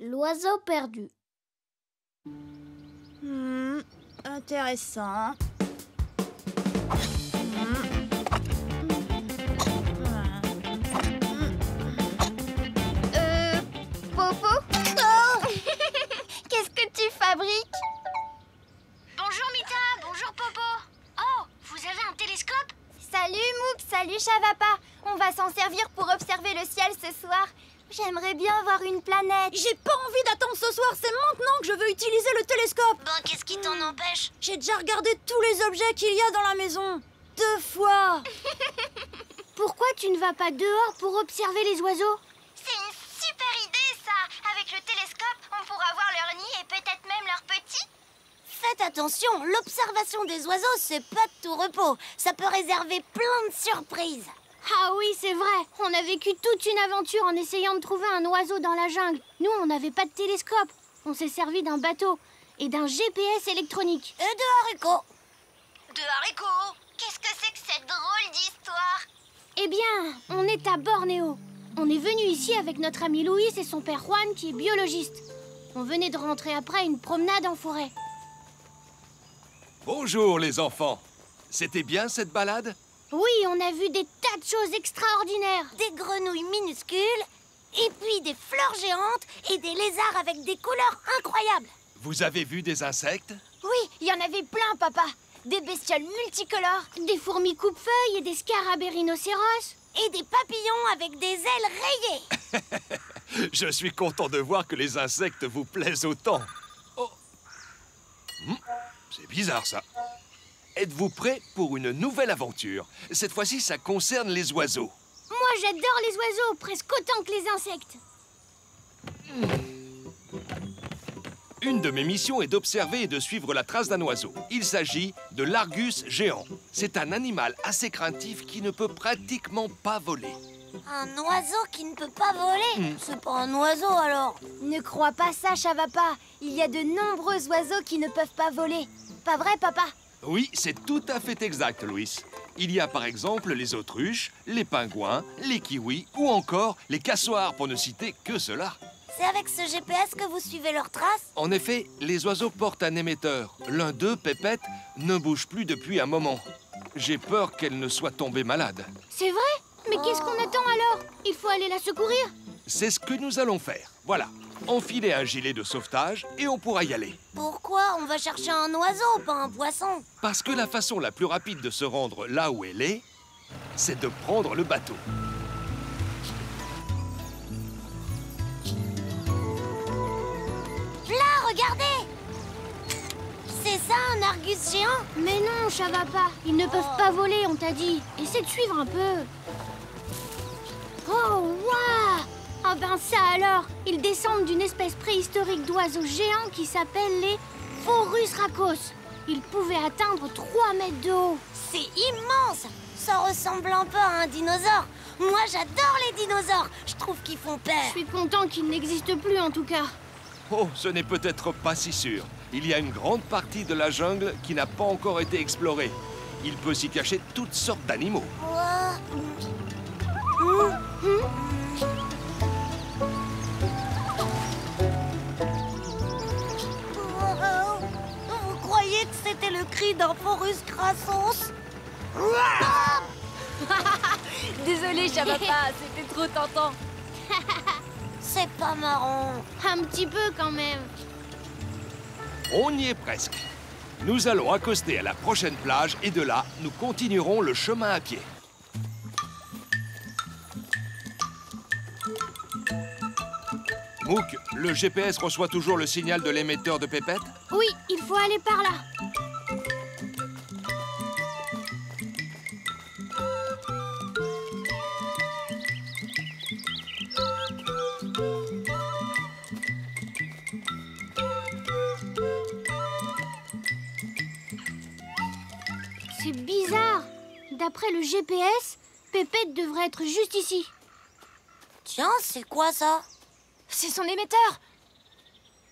L'oiseau perdu. Intéressant. Popo? Qu'est-ce que tu fabriques? Bonjour Mita, bonjour Popo. Oh, vous avez un télescope? Salut Mouk, salut Chavapa. On va s'en servir pour observer le ciel ce soir. J'aimerais bien voir une planète. J'ai pas envie d'attendre ce soir, c'est maintenant que je veux utiliser le télescope. Ben, qu'est-ce qui t'en empêche? J'ai déjà regardé tous les objets qu'il y a dans la maison. 2 fois. Pourquoi tu ne vas pas dehors pour observer les oiseaux? C'est une super idée ça. Avec le télescope, on pourra voir leurs nids et peut-être même leurs petits. Faites attention, l'observation des oiseaux, c'est pas de tout repos. Ça peut réserver plein de surprises. Ah oui, c'est vrai. On a vécu toute une aventure en essayant de trouver un oiseau dans la jungle. Nous, on n'avait pas de télescope. On s'est servi d'un bateau et d'un GPS électronique. Et de haricots. De haricots? Qu'est-ce que c'est que cette drôle d'histoire? Eh bien, on est à Bornéo. On est venu ici avec notre ami Louis et son père Juan qui est biologiste. On venait de rentrer après une promenade en forêt. Bonjour les enfants. C'était bien cette balade? Oui, on a vu des tas de choses extraordinaires. Des grenouilles minuscules, et puis des fleurs géantes et des lézards avec des couleurs incroyables. Vous avez vu des insectes? Oui, il y en avait plein, papa. Des bestioles multicolores. Des fourmis coupe-feuilles et des scarabées rhinocéros. Et des papillons avec des ailes rayées. Je suis content de voir que les insectes vous plaisent autant. Oh. C'est bizarre ça. Êtes-vous prêts pour une nouvelle aventure? Cette fois-ci, ça concerne les oiseaux. Moi, j'adore les oiseaux, presque autant que les insectes. Une de mes missions est d'observer et de suivre la trace d'un oiseau. Il s'agit de l'argus géant. C'est un animal assez craintif qui ne peut pratiquement pas voler. Un oiseau qui ne peut pas voler. C'est pas un oiseau alors. Ne crois pas ça, Chavapa. Il y a de nombreux oiseaux qui ne peuvent pas voler. Pas vrai, papa? Oui, c'est tout à fait exact, Louis. Il y a par exemple les autruches, les pingouins, les kiwis ou encore les cassoirs, pour ne citer que cela. C'est avec ce GPS que vous suivez leurs traces? En effet, les oiseaux portent un émetteur. L'un d'eux, Pépette, ne bouge plus depuis un moment. J'ai peur qu'elle ne soit tombée malade. C'est vrai? Mais qu'est-ce qu'on attend alors? Il faut aller la secourir? C'est ce que nous allons faire. Voilà, enfilez un gilet de sauvetage et on pourra y aller. Pourquoi? On va chercher un oiseau, pas un poisson. Parce que la façon la plus rapide de se rendre là où elle est, c'est de prendre le bateau. Là, regardez! C'est ça, un argus géant? Mais non, Chavapa, ils ne peuvent pas voler, on t'a dit. Essaie de suivre un peu. Oh, waouh! Ah ben ça alors! Ils descendent d'une espèce préhistorique d'oiseaux géants qui s'appelle les Phorus racos. Ils pouvaient atteindre 3 mètres de haut. C'est immense! Ça ressemble un peu à un dinosaure. Moi, j'adore les dinosaures. Je trouve qu'ils font peur. Je suis content qu'ils n'existent plus en tout cas. Oh, ce n'est peut-être pas si sûr. Il y a une grande partie de la jungle qui n'a pas encore été explorée. Il peut s'y cacher toutes sortes d'animaux. Vous croyez que c'était le cri d'un Phorus crassos? Désolé, Chavapa, c'était trop tentant. C'est pas marrant. Un petit peu quand même. On y est presque. Nous allons accoster à la prochaine plage et de là, nous continuerons le chemin à pied. Mouk, le GPS reçoit toujours le signal de l'émetteur de Pépette? Oui, il faut aller par là. C'est bizarre. D'après le GPS, Pépette devrait être juste ici. Tiens, c'est quoi ça? C'est son émetteur.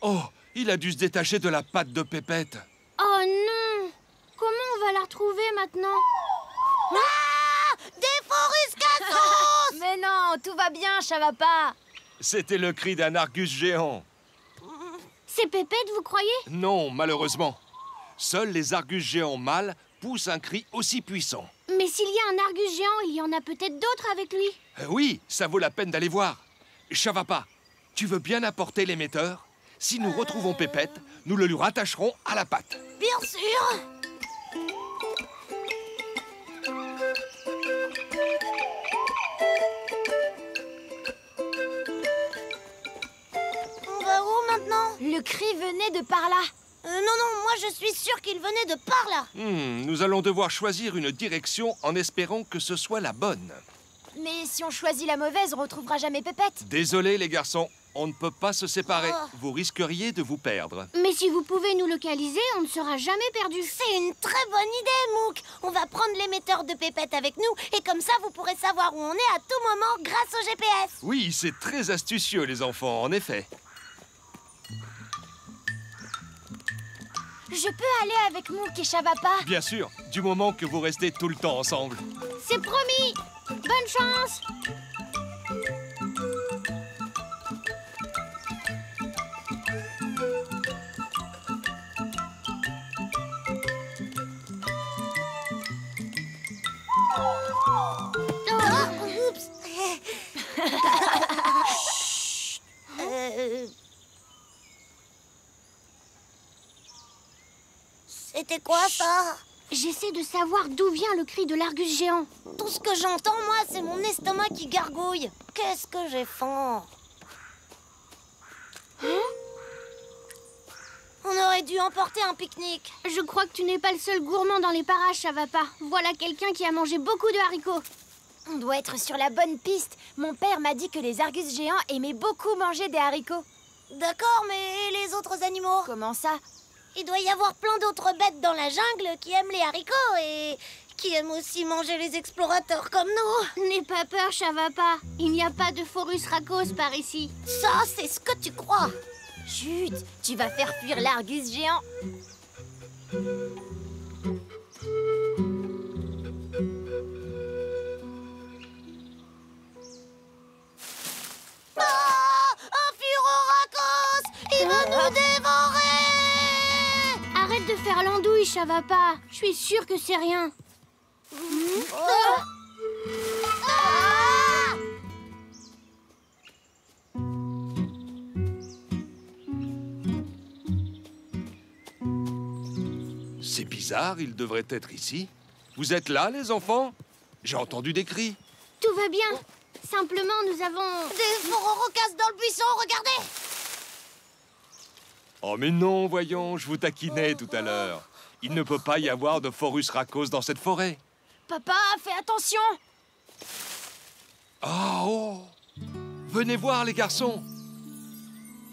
Oh, il a dû se détacher de la patte de Pépette. Oh non! Comment on va la retrouver maintenant? Ah! Des Phorus crassos! Mais non, tout va bien, Chavapa. C'était le cri d'un argus géant. C'est Pépette, vous croyez? Non, malheureusement. Seuls les argus géants mâles poussent un cri aussi puissant. Mais s'il y a un argus géant, il y en a peut-être d'autres avec lui. Oui, ça vaut la peine d'aller voir. Chavapa, tu veux bien apporter l'émetteur? Si nous retrouvons Pépette, nous le lui rattacherons à la patte. Bien sûr. On va où maintenant? Le cri venait de par là. Non, moi je suis sûre qu'il venait de par là. Nous allons devoir choisir une direction en espérant que ce soit la bonne. Mais si on choisit la mauvaise, on retrouvera jamais Pépette. Désolé les garçons, on ne peut pas se séparer. Vous risqueriez de vous perdre. Mais si vous pouvez nous localiser, on ne sera jamais perdu. C'est une très bonne idée, Mouk. On va prendre l'émetteur de Pépette avec nous et comme ça vous pourrez savoir où on est à tout moment grâce au GPS. Oui, c'est très astucieux les enfants, en effet. Je peux aller avec Mouk et Chavapa. Bien sûr, du moment que vous restez tout le temps ensemble. C'est promis. Bonne chance. Oups. C'était quoi ça? J'essaie de savoir d'où vient le cri de l'argus géant. Tout ce que j'entends, moi, c'est mon estomac qui gargouille. Qu'est-ce que j'ai faim? On aurait dû emporter un pique-nique. Je crois que tu n'es pas le seul gourmand dans les parages, Chavapa. Voilà quelqu'un qui a mangé beaucoup de haricots. On doit être sur la bonne piste. Mon père m'a dit que les argus géants aimaient beaucoup manger des haricots. D'accord, mais les autres animaux? Comment ça? Il doit y avoir plein d'autres bêtes dans la jungle qui aiment les haricots et qui aiment aussi manger les explorateurs comme nous. N'aie pas peur, Chavapa. Il n'y a pas de Forus racos par ici. Ça, c'est ce que tu crois. Chut, tu vas faire fuir l'argus géant. Ah, un furoracos! Il va nous dévorer! Arrête de faire l'andouille, Chavapa. Je suis sûre que c'est rien. Ah! C'est bizarre, il devrait être ici. Vous êtes là, les enfants? J'ai entendu des cris. Tout va bien. Simplement, nous avons... Des fororocas dans le buisson, regardez! Oh mais non, voyons, je vous taquinais tout à l'heure. Il ne peut pas y avoir de Forus racos dans cette forêt. Papa, fais attention. Oh! Venez voir, les garçons.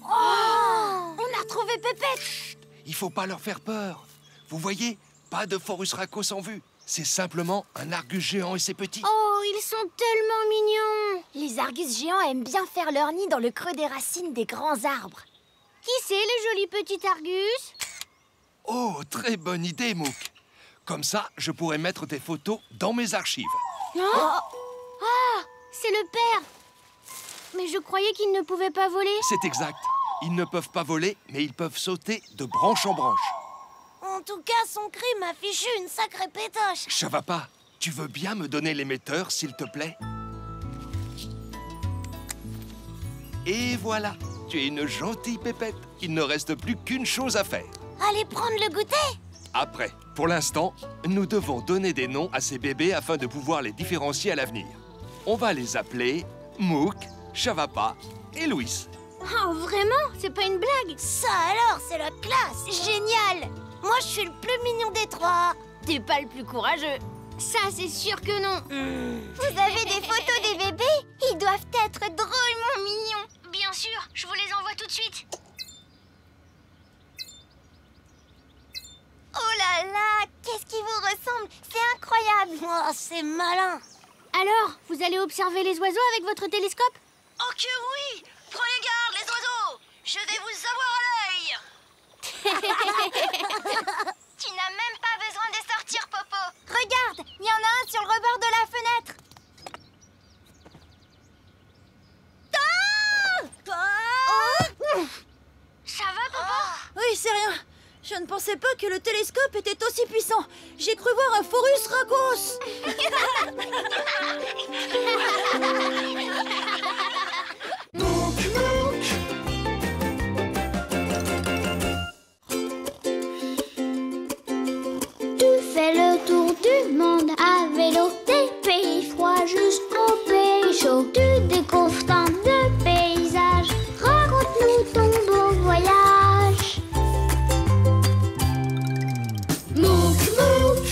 On a retrouvé Pépette. Il faut pas leur faire peur. Vous voyez, pas de Forus racos en vue. C'est simplement un argus géant et ses petits. Oh, ils sont tellement mignons. Les argus géants aiment bien faire leur nid dans le creux des racines des grands arbres. Qui c'est, le joli petit argus? Oh, très bonne idée, Mouk. Comme ça, je pourrais mettre tes photos dans mes archives. Ah, c'est le père. Mais je croyais qu'il ne pouvait pas voler. C'est exact. Ils ne peuvent pas voler, mais ils peuvent sauter de branche en branche. En tout cas, son cri m'a fichu une sacrée pétoche. Chavapa, tu veux bien me donner l'émetteur, s'il te plaît? Et voilà, tu es une gentille Pépette. Il ne reste plus qu'une chose à faire. Allez prendre le goûter. Après, pour l'instant, nous devons donner des noms à ces bébés afin de pouvoir les différencier à l'avenir. On va les appeler Mouk, Chavapa et Louis. Oh, vraiment? C'est pas une blague? Ça alors, c'est la classe. Génial. Moi, je suis le plus mignon des trois. T'es pas le plus courageux. Ça, c'est sûr que non. Vous avez des photos des bébés? Ils doivent être drôlement mignons. Bien sûr, je vous les envoie tout de suite. Oh là là, qu'est-ce qui vous ressemble? C'est incroyable. Oh, c'est malin. Alors, vous allez observer les oiseaux avec votre télescope? Oh que oui! Prenez garde, les oiseaux! Je vais vous avoir à l'œil! Tu n'as même pas besoin de sortir, Popo. Regarde, il y en a un sur le rebord de la fenêtre. Ça va, Popo? Je ne pensais pas que le télescope était aussi puissant. J'ai cru voir un Forus Racos. Tu fais le tour du monde à vélo, des pays froids jusqu'aux pays chauds. Tu découvres tant de paysages, raconte-nous ton beau voyage. Mouk Mouk,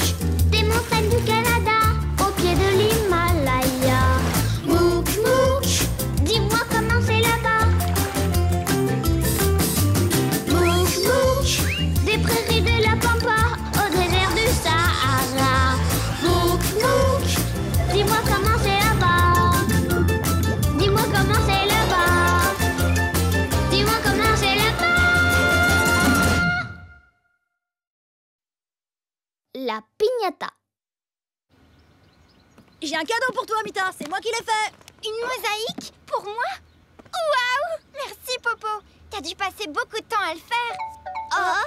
des montagnes du Canada, au pied de l'Himalaya. Mouk Mouk, dis-moi comment c'est là-bas. Mouk Mouk, des prairies de la Pampa au désert du Sahara. Mouk Mouk, dis-moi comment c'est là-bas. Dis-moi comment c'est là-bas. Dis-moi comment c'est là-bas. La piñata. J'ai un cadeau pour toi, Mita. C'est moi qui l'ai fait. Une mosaïque? Pour moi? Waouh! Merci, Popo. T'as dû passer beaucoup de temps à le faire. Oh!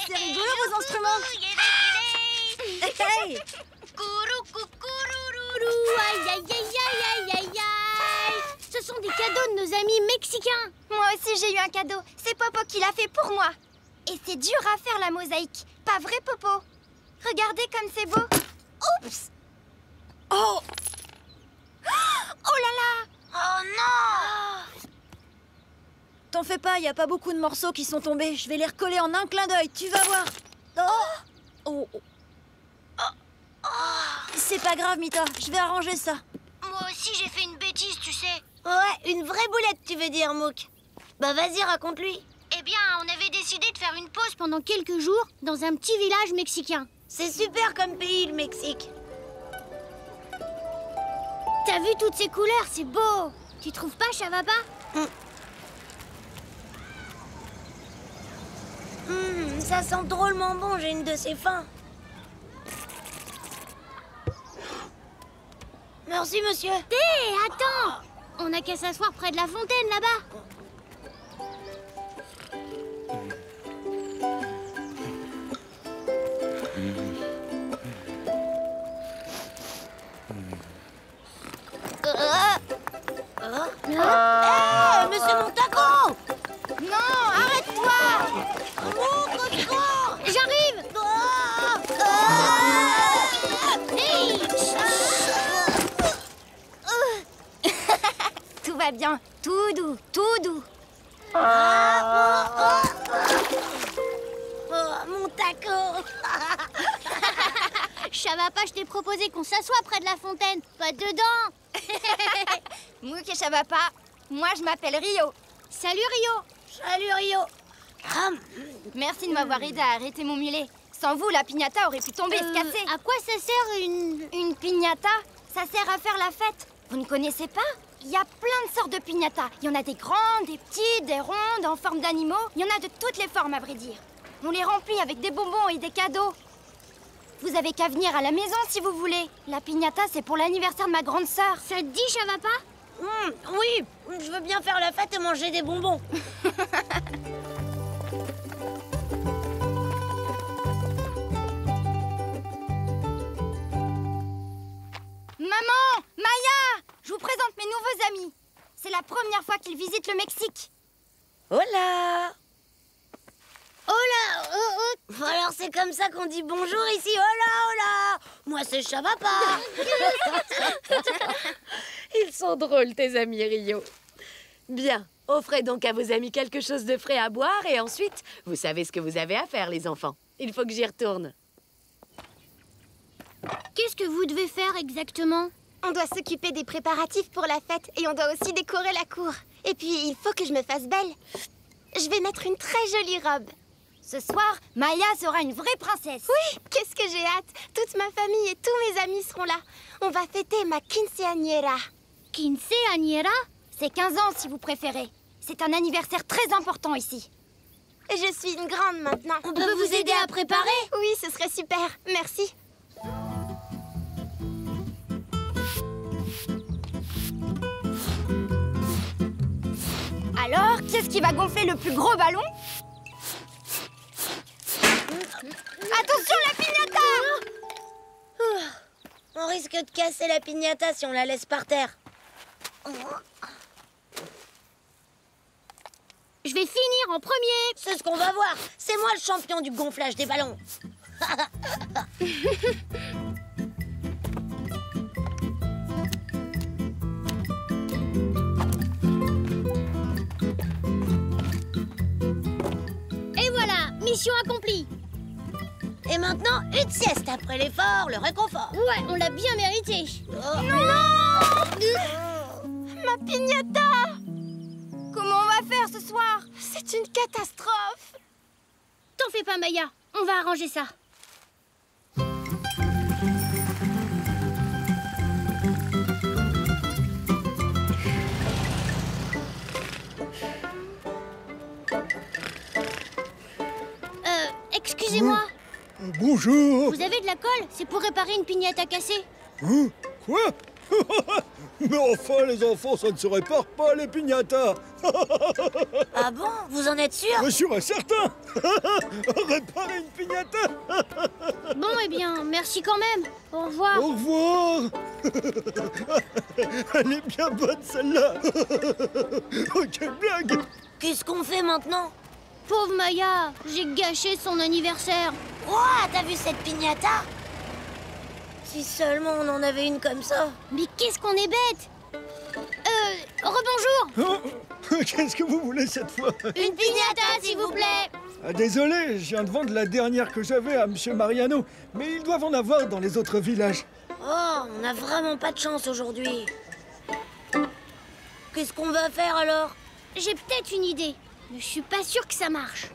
C'est rigolo, vos instruments. Hey! Aïe aïe aïe aïe aïe aïe aïe. Ce sont des cadeaux de nos amis mexicains. Moi aussi, j'ai eu un cadeau. C'est Popo qui l'a fait pour moi. Et c'est dur à faire, la mosaïque. Pas vrai, Popo? Regardez comme c'est beau. Oups! Oh! Oh là là! Oh non! T'en fais pas, y a pas beaucoup de morceaux qui sont tombés. Je vais les recoller en un clin d'œil, tu vas voir. Oh! C'est pas grave, Mita. Je vais arranger ça. Moi aussi, j'ai fait une bêtise, tu sais. Ouais, une vraie boulette, tu veux dire, Mouk. Bah vas-y, raconte-lui. Eh bien, on avait décidé de faire une pause Pendant quelques jours, dans un petit village mexicain. C'est super comme pays, le Mexique. T'as vu toutes ces couleurs, c'est beau. Tu trouves pas, Chavapa? Ça sent drôlement bon, j'ai une de ces faim. Merci, monsieur. Hé, attends! On n'a qu'à s'asseoir près de la fontaine, là-bas. Monsieur Montaco! Non, arrête-toi! Mouk, au secours! J'arrive! Hey! Tout va bien. Tout doux, tout doux. Montaco! Chavapa, je t'ai proposé qu'on s'assoie près de la fontaine, pas dedans. Mouk et Chavapa, moi je m'appelle Rio. Salut, Rio. Salut, Rio. Merci de m'avoir aidé à arrêter mon mulet. Sans vous, la piñata aurait pu tomber et se casser. À quoi ça sert une... Une piñata, ça sert à faire la fête. Vous ne connaissez pas? Il y a plein de sortes de piñatas. Il y en a des grandes, des petites, des rondes, en forme d'animaux. Il y en a de toutes les formes, à vrai dire. On les remplit avec des bonbons et des cadeaux. Vous avez qu'à venir à la maison si vous voulez. La piñata, c'est pour l'anniversaire de ma grande sœur. Ça te dit, Chavapa? Oui, je veux bien faire la fête et manger des bonbons. Maman! Maya! Je vous présente mes nouveaux amis. C'est la première fois qu'ils visitent le Mexique. Hola! Hola! Alors c'est comme ça qu'on dit bonjour ici. Hola, hola! Moi c'est Chavapa. Ils sont drôles, tes amis, Rio. Bien, offrez donc à vos amis quelque chose de frais à boire et ensuite, vous savez ce que vous avez à faire, les enfants. Il faut que j'y retourne. Qu'est-ce que vous devez faire exactement? On doit s'occuper des préparatifs pour la fête et on doit aussi décorer la cour. Et puis, il faut que je me fasse belle. Je vais mettre une très jolie robe. Ce soir, Maya sera une vraie princesse. Oui, qu'est-ce que j'ai hâte. Toute ma famille et tous mes amis seront là. On va fêter ma quinceañera. Quinceañera? C'est 15 ans si vous préférez. C'est un anniversaire très important ici. Et je suis une grande maintenant. On peut vous aider à préparer? Oui, ce serait super. Merci. Alors, qu'est-ce qui va gonfler le plus gros ballon? Attention, la piñata! On risque de casser la piñata si on la laisse par terre. Je vais finir en premier. C'est ce qu'on va voir. C'est moi le champion du gonflage des ballons. Et voilà, mission accomplie. Et maintenant, une sieste après l'effort, le réconfort. Ouais, on l'a bien mérité. Ma piñata! Comment on va faire ce soir? C'est une catastrophe! T'en fais pas, Maya. On va arranger ça. Excusez-moi. Bonjour. Vous avez de la colle? C'est pour réparer une piñata cassée. Hein? Quoi? Mais enfin, les enfants, ça ne se répare pas, les piñatas. Ah bon? Vous en êtes sûr? Sûr et certain. Réparer une piñata. Bon, eh bien, merci quand même. Au revoir. Au revoir. Elle est bien bonne, celle-là. Oh, quelle blague. Qu'est-ce qu'on fait maintenant? Pauvre Maya, j'ai gâché son anniversaire. Ouah, t'as vu cette piñata? Si seulement on en avait une comme ça. Mais qu'est-ce qu'on est bête. Rebonjour. Oh, qu'est-ce que vous voulez cette fois? Une piñata, s'il vous plaît. Ah, désolé, je viens de vendre la dernière que j'avais à Monsieur Mariano. Mais ils doivent en avoir dans les autres villages. Oh, on n'a vraiment pas de chance aujourd'hui. Qu'est-ce qu'on va faire alors? J'ai peut-être une idée, mais je suis pas sûre que ça marche.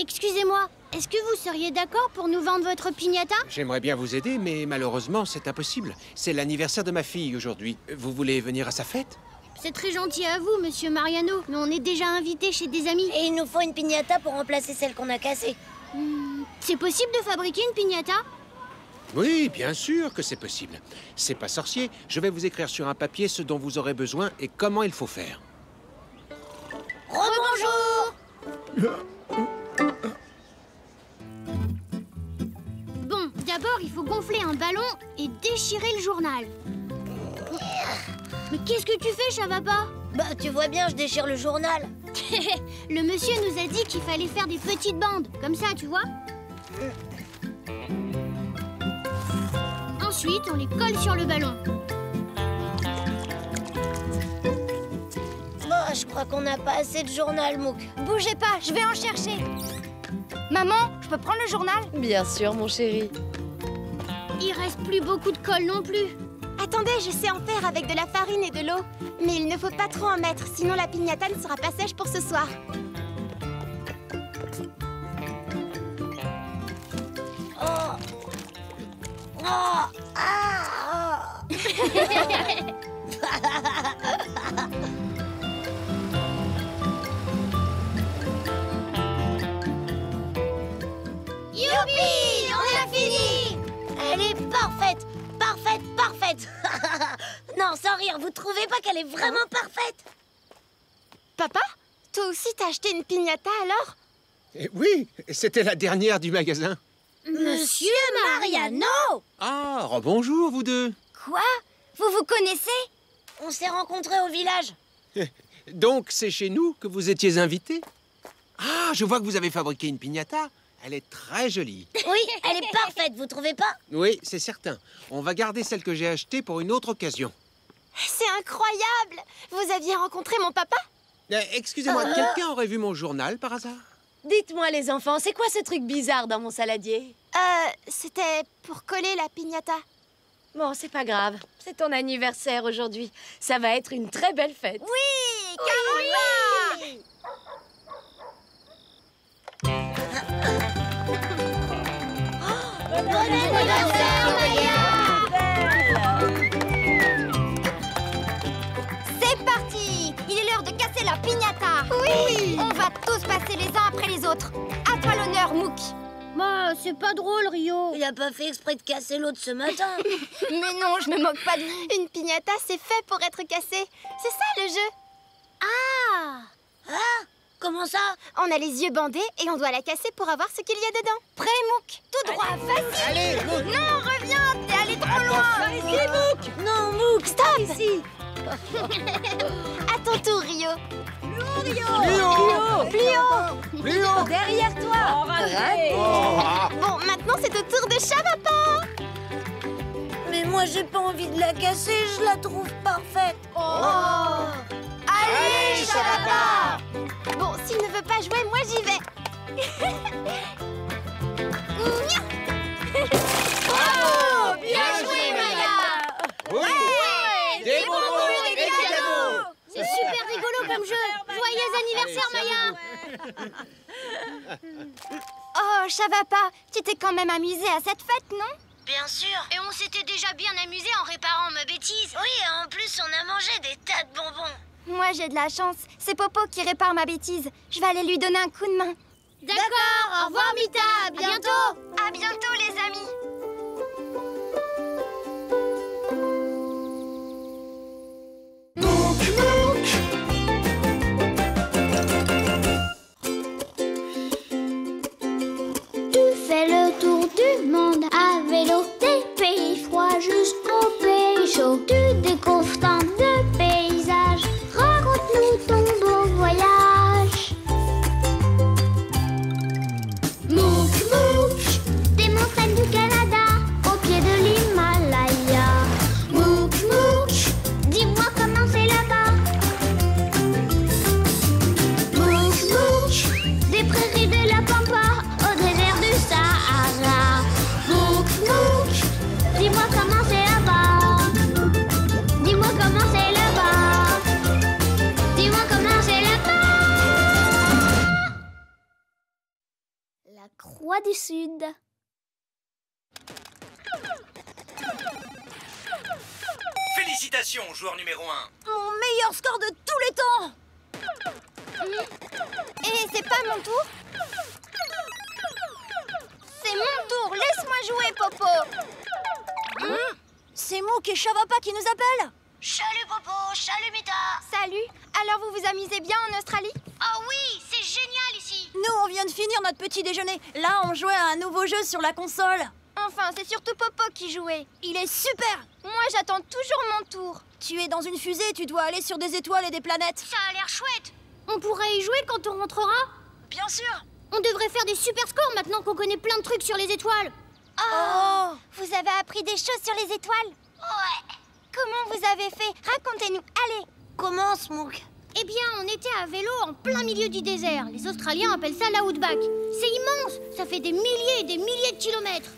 Excusez-moi, est-ce que vous seriez d'accord pour nous vendre votre piñata? J'aimerais bien vous aider, mais malheureusement, c'est impossible. C'est l'anniversaire de ma fille aujourd'hui. Vous voulez venir à sa fête? C'est très gentil à vous, Monsieur Mariano, mais on est déjà invités chez des amis. Et il nous faut une piñata pour remplacer celle qu'on a cassée. C'est possible de fabriquer une piñata? Oui, bien sûr que c'est possible. C'est pas sorcier. Je vais vous écrire sur un papier ce dont vous aurez besoin et comment il faut faire. Rebonjour. Bon, d'abord, il faut gonfler un ballon et déchirer le journal. Mais qu'est-ce que tu fais, ça va pas? Bah, tu vois bien, je déchire le journal. Le monsieur nous a dit qu'il fallait faire des petites bandes, comme ça, tu vois? Ensuite, on les colle sur le ballon. Bah, je crois qu'on n'a pas assez de journal, Mouk. Bougez pas, je vais en chercher. Maman, je peux prendre le journal? Bien sûr, mon chéri. Il reste plus beaucoup de colle non plus. Attendez, je sais en faire avec de la farine et de l'eau. Mais il ne faut pas trop en mettre, sinon la piñata ne sera pas sèche pour ce soir. Oh. Oh. Ah. Youpi! On a fini! Elle est parfaite. Parfaite, parfaite. Non, sans rire, vous trouvez pas qu'elle est vraiment parfaite? Papa, toi aussi t'as acheté une piñata alors? Oui, c'était la dernière du magasin. Monsieur Mariano! Ah, rebonjour, vous deux. Quoi? Vous vous connaissez? On s'est rencontrés au village. Donc, c'est chez nous que vous étiez invités? Ah, je vois que vous avez fabriqué une piñata. Elle est très jolie. Oui, elle est parfaite, vous trouvez pas? Oui, c'est certain. On va garder celle que j'ai achetée pour une autre occasion. C'est incroyable! Vous aviez rencontré mon papa? Excusez-moi, quelqu'un aurait vu mon journal par hasard? Dites-moi, les enfants, c'est quoi ce truc bizarre dans mon saladier? C'était pour coller la piñata. Bon, c'est pas grave. C'est ton anniversaire aujourd'hui. Ça va être une très belle fête. Oui, carrément! Oui. Bon anniversaire, Maya! C'est parti! Il est l'heure de casser la piñata! Oui! On va tous passer les uns après les autres. À toi l'honneur, Mouk! Bah, c'est pas drôle, Rio. Il a pas fait exprès de casser l'autre ce matin. Mais non, je me moque pas de vous. Une piñata, c'est fait pour être cassée. C'est ça le jeu. Ah! Comment ça? On a les yeux bandés et on doit la casser pour avoir ce qu'il y a dedans. Prêt, Mouk? Tout droit, facile. Allez, Mouk. Non, reviens, t'es allé trop loin. Ici, Mouk! Non, Mouk, Stop. Ici! À ton tour, Rio. Plus haut! Derrière toi! Bon, maintenant c'est au tour de Chavapa. mais moi j'ai pas envie de la casser, je la trouve parfaite. Allez, Chavapa. Bon, s'il ne veut pas jouer, moi j'y vais. Bravo! Bien joué, Maya. Oui. Des bonbons et des cadeaux. C'est super rigolo comme jeu. Joyeux anniversaire, Maya. Oh, Chavapa, tu t'es quand même amusé à cette fête, non? Bien sûr. Et on s'était déjà bien amusé en réparant ma bêtise. Oui, en plus on a mangé des tas de bonbons. Moi, j'ai de la chance. C'est Popo qui répare ma bêtise. Je vais aller lui donner un coup de main. D'accord, au revoir, Mita. À bientôt. À bientôt, les amis. Tu fais le tour du monde à vélo, des pays froids jusqu'aux pays chauds. Tu découvres tant de paysages, raconte-nous ton beau voyage. Mouk, Mouk, des montagnes du Canada, au pied de l'Himalaya. Mouk, Mouk, dis-moi comment c'est là-bas. Mouk, Mouk, des prairies de la Pampa au désert du Sahara. Mouk, Mouk, dis-moi comment c'est là-bas. Dis-moi comment c'est là-bas. Dis-moi comment c'est là-bas. La Croix du Sud. Félicitations, joueur numéro 1. Mon meilleur score de tous les temps! Et c'est pas mon tour? C'est mon tour. Laisse-moi jouer, Popo. C'est Mouk et Chavapa qui nous appellent! Salut Popo, salut Mita. Salut. Alors, vous vous amusez bien en Australie? Oh oui, c'est génial ici. Nous, on vient de finir notre petit déjeuner. Là, on jouait à un nouveau jeu sur la console. Enfin, c'est surtout Popo qui jouait. Il est super! Moi, j'attends toujours mon tour. Tu es dans une fusée, tu dois aller sur des étoiles et des planètes. Ça a l'air chouette. On pourra y jouer quand on rentrera. Bien sûr! On devrait faire des super scores maintenant qu'on connaît plein de trucs sur les étoiles. Oh, vous avez appris des choses sur les étoiles? Ouais. Comment vous avez fait? Racontez-nous. Allez. Commence Mouk. Eh bien, on était à vélo en plein milieu du désert. Les Australiens appellent ça l'outback. C'est immense. Ça fait des milliers et des milliers de kilomètres.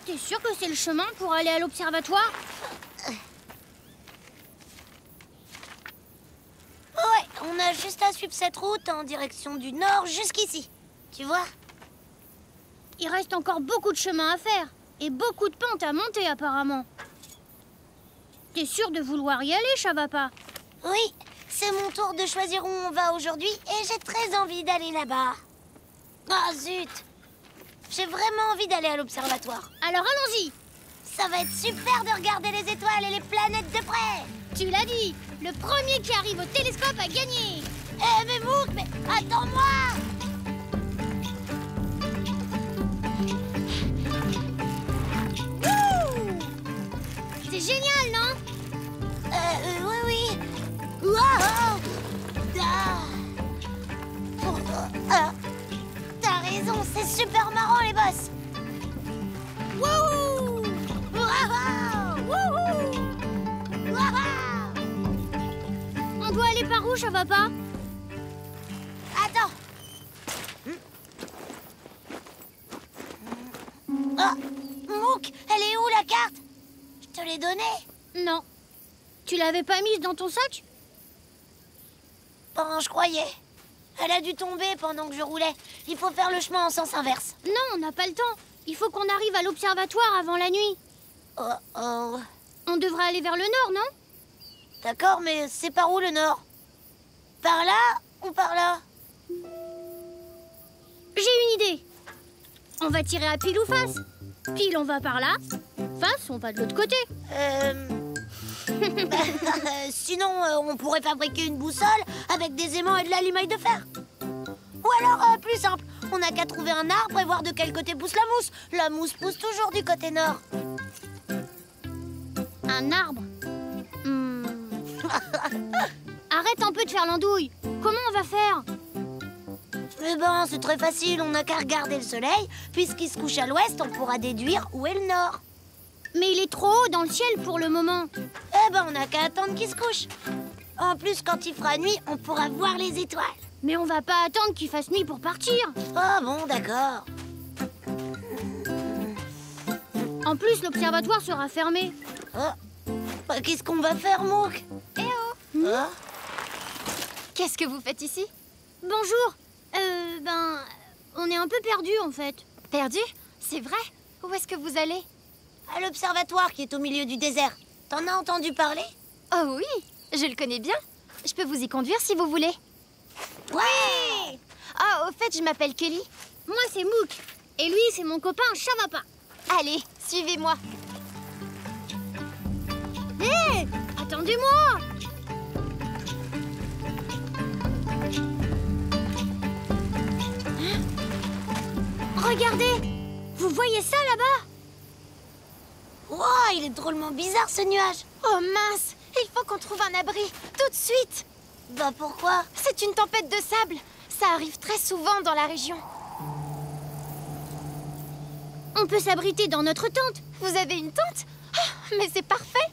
T'es sûr que c'est le chemin pour aller à l'observatoire? Ouais, on a juste à suivre cette route en direction du nord jusqu'ici. Tu vois? Il reste encore beaucoup de chemin à faire. Et beaucoup de pentes à monter apparemment. T'es sûr de vouloir y aller, Chavapa? Oui, c'est mon tour de choisir où on va aujourd'hui et j'ai très envie d'aller là-bas. Ah zut! J'ai vraiment envie d'aller à l'observatoire. Alors allons-y. Ça va être super de regarder les étoiles et les planètes de près. Tu l'as dit, le premier qui arrive au télescope a gagné. Eh mais Mouk, mais attends-moi! C'est génial, non? Oui, oui. Wow! T'as raison, c'est super marrant les boss. Wouhou! Wouhou! Wouhou! Wouhou! On doit aller par où, Chavapa? Attends. Oh, Mouk, elle est où la carte? Je te l'ai donnée. Non. Tu l'avais pas mise dans ton sac? Bon, je croyais. Elle a dû tomber pendant que je roulais. Il faut faire le chemin en sens inverse. Non, on n'a pas le temps. Il faut qu'on arrive à l'observatoire avant la nuit. Oh, oh. On devrait aller vers le nord, non? D'accord, mais c'est par où le nord? Par là ou par là? J'ai une idée. On va tirer à pile ou face. Pile, on va par là. Face, on va de l'autre côté. Sinon, on pourrait fabriquer une boussole avec des aimants et de la limaille de fer. Ou alors, plus simple, on n'a qu'à trouver un arbre et voir de quel côté pousse la mousse. La mousse pousse toujours du côté nord. Un arbre. Arrête un peu de faire l'andouille. Comment on va faire? Eh ben, c'est très facile, on n'a qu'à regarder le soleil. Puisqu'il se couche à l'ouest, on pourra déduire où est le nord. Mais il est trop haut dans le ciel pour le moment. Eh ben, on n'a qu'à attendre qu'il se couche. En plus, quand il fera nuit, on pourra voir les étoiles. Mais on va pas attendre qu'il fasse nuit pour partir. Oh bon, d'accord. En plus, l'observatoire sera fermé. Oh. Bah, qu'est-ce qu'on va faire, Mouk? Eh oh! Oh. Qu'est-ce que vous faites ici? Bonjour. On est un peu perdus en fait. Perdu? C'est vrai? Où est-ce que vous allez? À l'observatoire qui est au milieu du désert. T'en as entendu parler? Oh oui, je le connais bien. Je peux vous y conduire si vous voulez. Ouais! Ah, au fait, je m'appelle Kelly. Moi, c'est Mouk. Et lui, c'est mon copain Chavapa. Allez, suivez-moi. Hé! Attendez-moi! Regardez! Vous voyez ça là-bas? Wow, il est drôlement bizarre ce nuage. Oh mince! Il faut qu'on trouve un abri, tout de suite! Bah pourquoi? C'est une tempête de sable. Ça arrive très souvent dans la région. On peut s'abriter dans notre tente. Vous avez une tente? Oh, mais c'est parfait!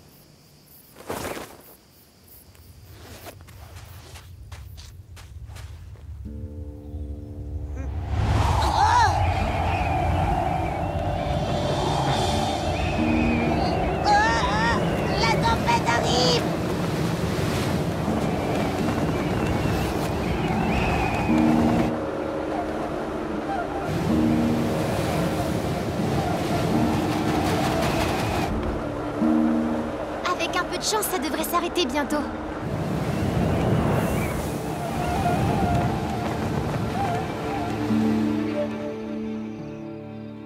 Avec un peu de chance, ça devrait s'arrêter bientôt.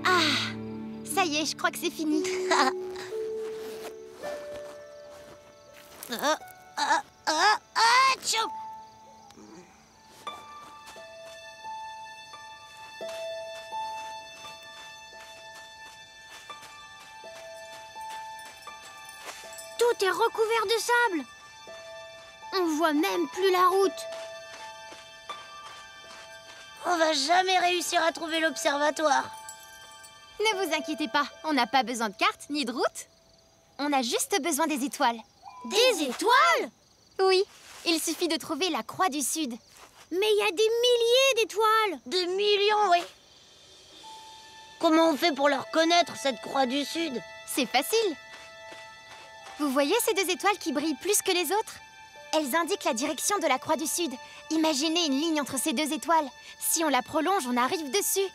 Ah, ça y est, je crois que c'est fini. Tchou! Tout est recouvert de sable. On voit même plus la route. On va jamais réussir à trouver l'observatoire. Ne vous inquiétez pas, on n'a pas besoin de carte ni de route. On a juste besoin des étoiles. Des étoiles? Oui, il suffit de trouver la Croix du Sud. Mais il y a des milliers d'étoiles. Des millions, oui. Comment on fait pour la reconnaître, cette Croix du Sud? C'est facile. Vous voyez ces deux étoiles qui brillent plus que les autres? Elles indiquent la direction de la Croix du Sud. Imaginez une ligne entre ces deux étoiles. Si on la prolonge, on arrive dessus.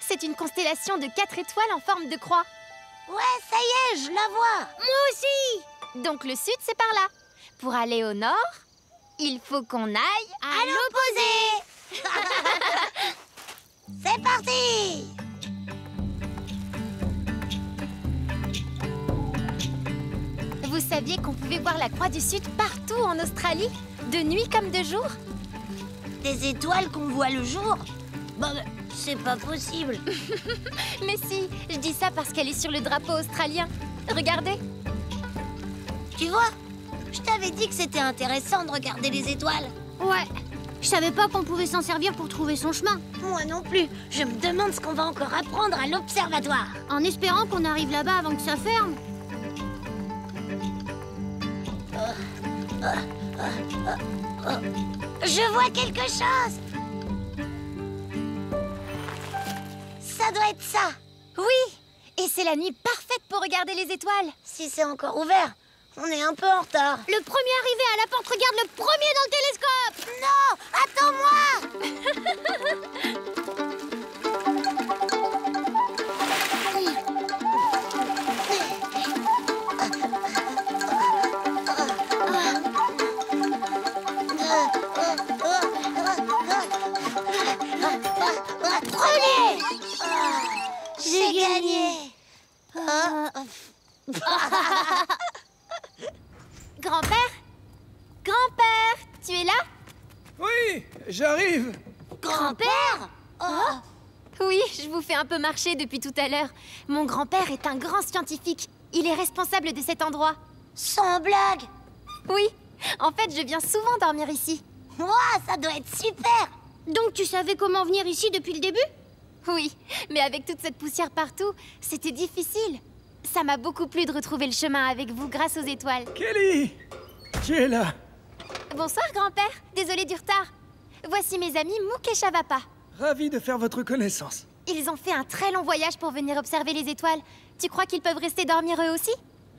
C'est une constellation de 4 étoiles en forme de croix. Ouais, ça y est, je la vois. Moi aussi. Donc le sud, c'est par là. Pour aller au nord, il faut qu'on aille à l'opposé. C'est parti. Vous saviez qu'on pouvait voir la Croix du Sud partout en Australie, de nuit comme de jour? Des étoiles qu'on voit le jour? Bah, c'est pas possible. Mais si, je dis ça parce qu'elle est sur le drapeau australien. Regardez. Tu vois? Je t'avais dit que c'était intéressant de regarder les étoiles. Ouais. Je savais pas qu'on pouvait s'en servir pour trouver son chemin. Moi non plus. Je me demande ce qu'on va encore apprendre à l'observatoire. En espérant qu'on arrive là-bas avant que ça ferme. Je vois quelque chose. Ça doit être ça. Oui, et c'est la nuit parfaite pour regarder les étoiles. Si c'est encore ouvert, on est un peu en retard. Le premier arrivé à la porte regarde le premier dans le télescope. Non, attends-moi. Prenez. Grand-père? Grand-père, tu es là? Oui, j'arrive. Grand-père? Oui, je vous fais un peu marcher depuis tout à l'heure. Mon grand-père est un grand scientifique. Il est responsable de cet endroit. Sans blague. Oui, en fait, je viens souvent dormir ici. Ouah, ça doit être super. Donc tu savais comment venir ici depuis le début? Oui, mais avec toute cette poussière partout, c'était difficile. Ça m'a beaucoup plu de retrouver le chemin avec vous grâce aux étoiles. Kelly, tu es là. Bonsoir, grand-père. Désolée du retard. Voici mes amis Mouk et Shavapa. Ravi de faire votre connaissance. Ils ont fait un très long voyage pour venir observer les étoiles. Tu crois qu'ils peuvent rester dormir eux aussi?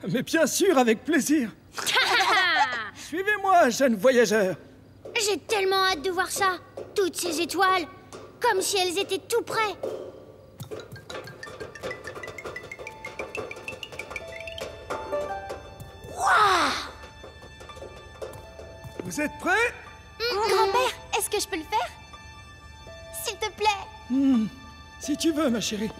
Mais bien sûr, avec plaisir. Suivez-moi, jeunes voyageurs. J'ai tellement hâte de voir ça. Toutes ces étoiles, comme si elles étaient tout près. Waouh! Vous êtes prêts? Grand-père, est-ce que je peux le faire? S'il te plaît. Si tu veux, ma chérie.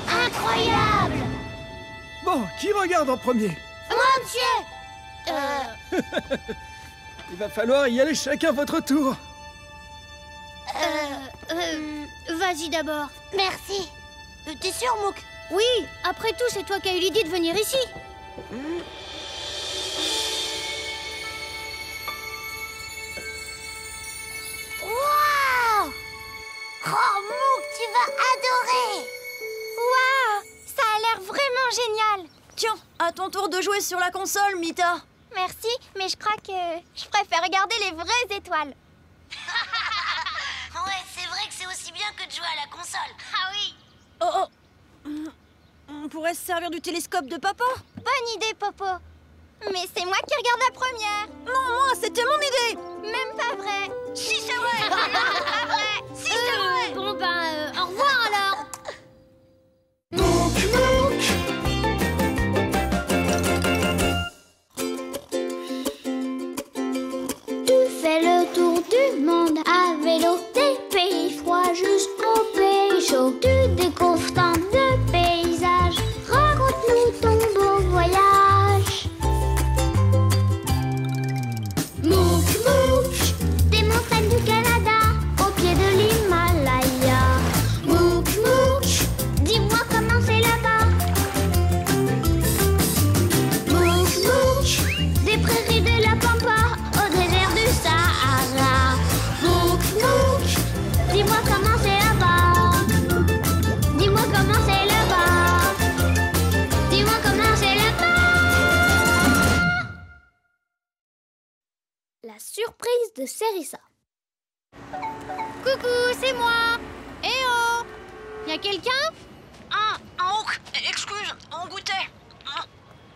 Incroyable! Bon, qui regarde en premier? Moi, monsieur! Il va falloir y aller chacun votre tour. Vas-y d'abord. Merci. T'es sûr, Mouk? Oui, après tout, c'est toi qui as eu l'idée de venir ici. Waouh! Oh, Mouk, tu vas adorer! Waouh, ça a l'air vraiment génial. Tiens, à ton tour de jouer sur la console, Mita. Merci, mais je crois que je préfère regarder les vraies étoiles. Ouais, c'est vrai que c'est aussi bien que de jouer à la console. Ah oui. Oh. On pourrait se servir du télescope de papa. Bonne idée, Popo. Mais c'est moi qui regarde la première. Non, moi, c'était mon idée. Même pas vrai. Si, c'est vrai. Pas vrai. Si, c'est vrai. Bon, au revoir alors. Tu fais le tour du monde à vélo, des pays froids jusqu'aux pays chauds. Tu découvres tant de paysages, raconte-nous ton beau voyage. Mouk, Mouk, des montagnes du Canada, au pied de l'Himalaya. Mouk, Mouk, dis-moi comment c'est là-bas. Mouk, Mouk, des prairies de la Pampa au désert du Sahara. Mouk, Mouk, dis-moi comment c'est là-bas. Dis-moi comment c'est là-bas. Dis-moi comment c'est là-bas. La surprise de Serissa. Coucou, c'est moi. Eh oh, y a quelqu'un? Mouk, excuse, on goûtait.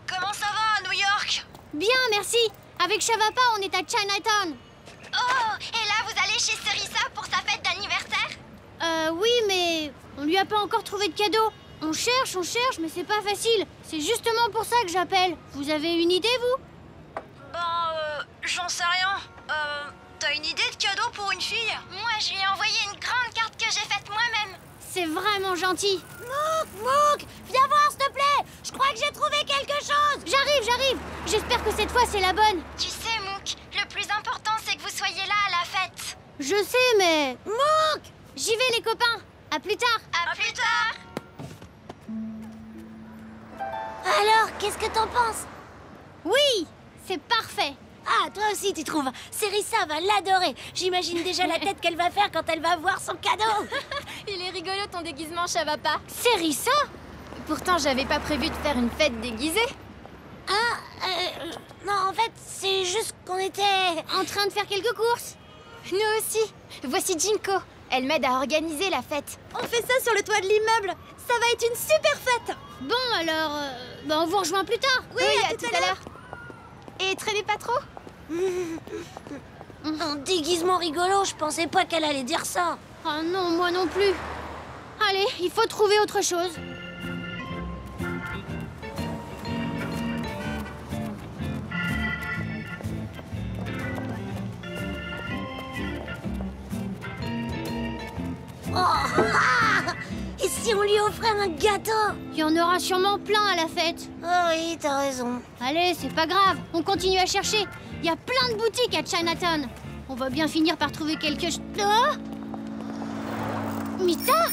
Comment ça va à New York? Bien, merci. Avec Shavapa, on est à Chinatown. Oh, et là vous allez chez Serissa pour sa fête d'anniversaire? Oui, mais on lui a pas encore trouvé de cadeau. On cherche, mais c'est pas facile. C'est justement pour ça que j'appelle. Vous avez une idée, vous? J'en sais rien. T'as une idée de cadeau pour une fille? Moi, je lui ai envoyé une grande carte que j'ai faite moi-même. C'est vraiment gentil. Mouk, viens voir, s'il te plaît. Je crois que j'ai trouvé quelque chose. J'arrive. J'espère que cette fois, c'est la bonne. Tu sais, Mouk, le plus important, c'est que vous soyez là à la fête. Je sais, mais... Mouk! J'y vais, les copains. À plus tard. À plus tard. Alors, qu'est-ce que t'en penses? Oui, c'est parfait. Ah, toi aussi, tu trouves? Serissa va l'adorer. J'imagine déjà la tête qu'elle va faire quand elle va voir son cadeau. Il est rigolo ton déguisement, Shavapa. Serissa? Pourtant, j'avais pas prévu de faire une fête déguisée. Non, en fait, c'est juste qu'on était... En train de faire quelques courses. Nous aussi. Voici Jinko. Elle m'aide à organiser la fête. On fait ça sur le toit de l'immeuble. Ça va être une super fête. Bon, alors... on vous rejoint plus tard. Oui, à tout à l'heure. Et traînez pas trop. Un déguisement rigolo, je pensais pas qu'elle allait dire ça. Oh non, moi non plus. Allez, il faut trouver autre chose. Et si on lui offrait un gâteau? Il y en aura sûrement plein à la fête. Oh oui, t'as raison. Allez, c'est pas grave, on continue à chercher. Il y a plein de boutiques à Chinatown. On va bien finir par trouver quelque chose. Oh Mita?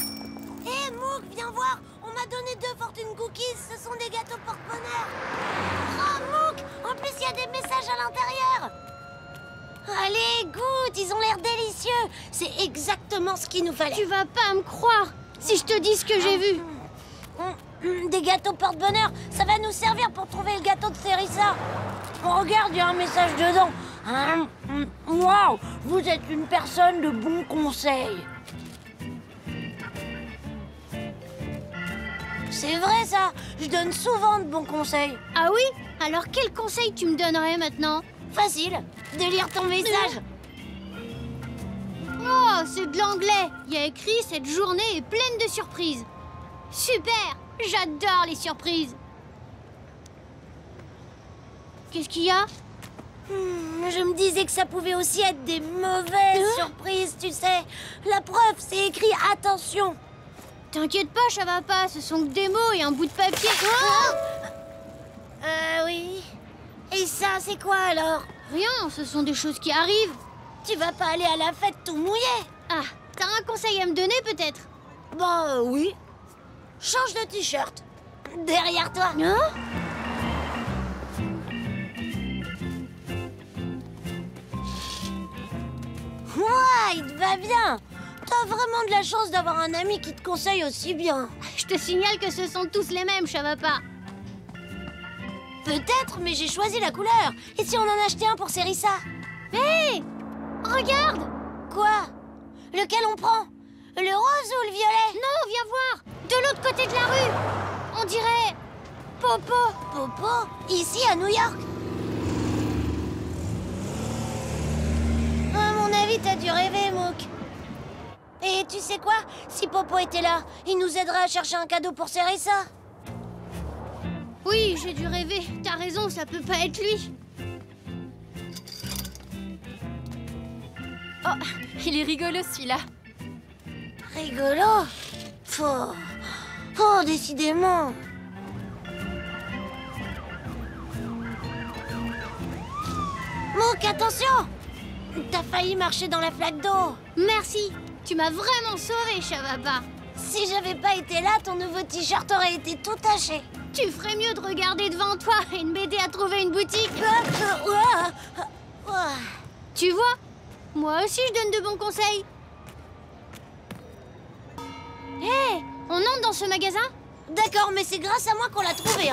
Hé, Mouk, viens voir. On m'a donné 2 fortune cookies. Ce sont des gâteaux porte-bonheur. Oh, Mouk, en plus, il y a des messages à l'intérieur. Allez, goûte, ils ont l'air délicieux. C'est exactement ce qu'il nous fallait. Tu vas pas me croire si je te dis ce que j'ai vu. Des gâteaux porte-bonheur, ça va nous servir pour trouver le gâteau de Serissa. Oh, regarde, il y a un message dedans. Waouh, vous êtes une personne de bon conseil. C'est vrai ça, je donne souvent de bons conseils. Ah oui? Alors quel conseil tu me donnerais maintenant? Facile, de lire ton message. Oh, c'est de l'anglais. Il y a écrit « Cette journée est pleine de surprises ». Super! J'adore les surprises. Qu'est-ce qu'il y a? Je me disais que ça pouvait aussi être des mauvaises surprises, tu sais. La preuve, c'est écrit « Attention ». T'inquiète pas, ça va pas. Ce sont que des mots et un bout de papier. Oui. Et ça, c'est quoi alors? Rien, ce sont des choses qui arrivent. Tu vas pas aller à la fête tout mouillé? Ah, t'as un conseil à me donner peut-être? Bah oui. Change de t-shirt. Derrière toi. Ouah, il te va bien. T'as vraiment de la chance d'avoir un ami qui te conseille aussi bien. Je te signale que ce sont tous les mêmes, ça va pas. Peut-être, mais j'ai choisi la couleur. Et si on en achetait un pour Serissa? Hé! Regarde! Quoi? Lequel on prend? Le rose ou le violet? Non, viens voir! De l'autre côté de la rue! On dirait... Popo! Popo? Ici, à New York? À mon avis, t'as dû rêver, Mouk. Et tu sais quoi? Si Popo était là, il nous aiderait à chercher un cadeau pour Serissa. Oui, j'ai dû rêver. T'as raison, ça peut pas être lui. Oh, il est rigolo celui-là. Rigolo? Oh, décidément. Mouk, attention! T'as failli marcher dans la flaque d'eau. Merci, tu m'as vraiment sauvée, Shavapa. Si j'avais pas été là, ton nouveau t-shirt aurait été tout taché. Tu ferais mieux de regarder devant toi et de m'aider à trouver une boutique. Tu vois? Moi aussi, je donne de bons conseils. Hé, on entre dans ce magasin? D'accord, mais c'est grâce à moi qu'on l'a trouvé.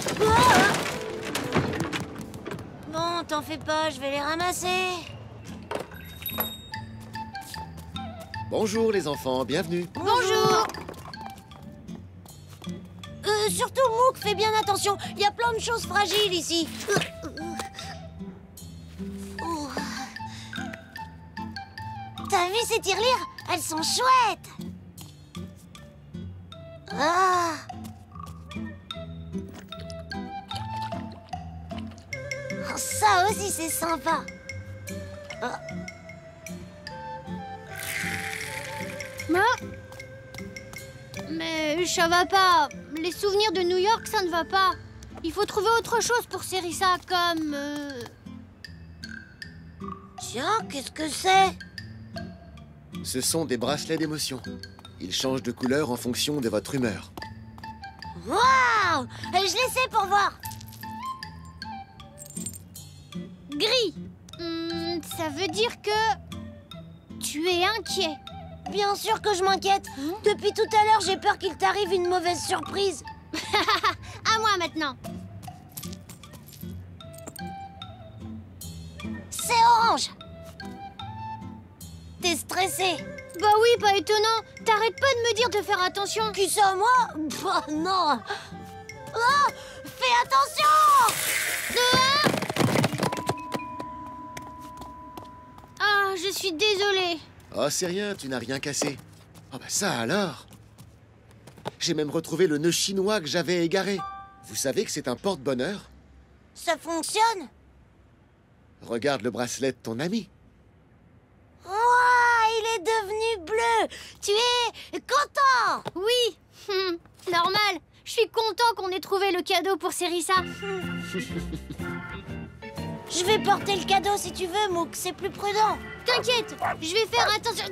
Bon, t'en fais pas, je vais les ramasser. Bonjour les enfants, bienvenue. Bonjour. Surtout, Mouk, fais bien attention. Il y a plein de choses fragiles ici. T'as vu ces tirelires? Elles sont chouettes. Ah. Oh, ça aussi, c'est sympa. Mais ça va pas. Les souvenirs de New York, ça ne va pas. Il faut trouver autre chose pour Serissa, comme... Tiens, qu'est-ce que c'est? Ce sont des bracelets d'émotion. Ils changent de couleur en fonction de votre humeur. Waouh! Je l'essaie pour voir. Gris. Ça veut dire que... tu es inquiet. Bien sûr que je m'inquiète. Depuis tout à l'heure, j'ai peur qu'il t'arrive une mauvaise surprise. À moi maintenant. C'est orange. T'es stressé? Bah oui, pas étonnant. T'arrêtes pas de me dire de faire attention. Qui ça, moi? Bah non. Oh, fais attention! Ah, je suis désolée. Oh, c'est rien, tu n'as rien cassé. Oh bah ça alors! J'ai même retrouvé le nœud chinois que j'avais égaré. Vous savez que c'est un porte-bonheur? Ça fonctionne? Regarde le bracelet de ton ami. Ouah, est devenu bleu. Tu es content? Oui, normal. Je suis content qu'on ait trouvé le cadeau pour Sérissa. Je vais porter le cadeau si tu veux, Mouk. C'est plus prudent. T'inquiète, je vais faire attention.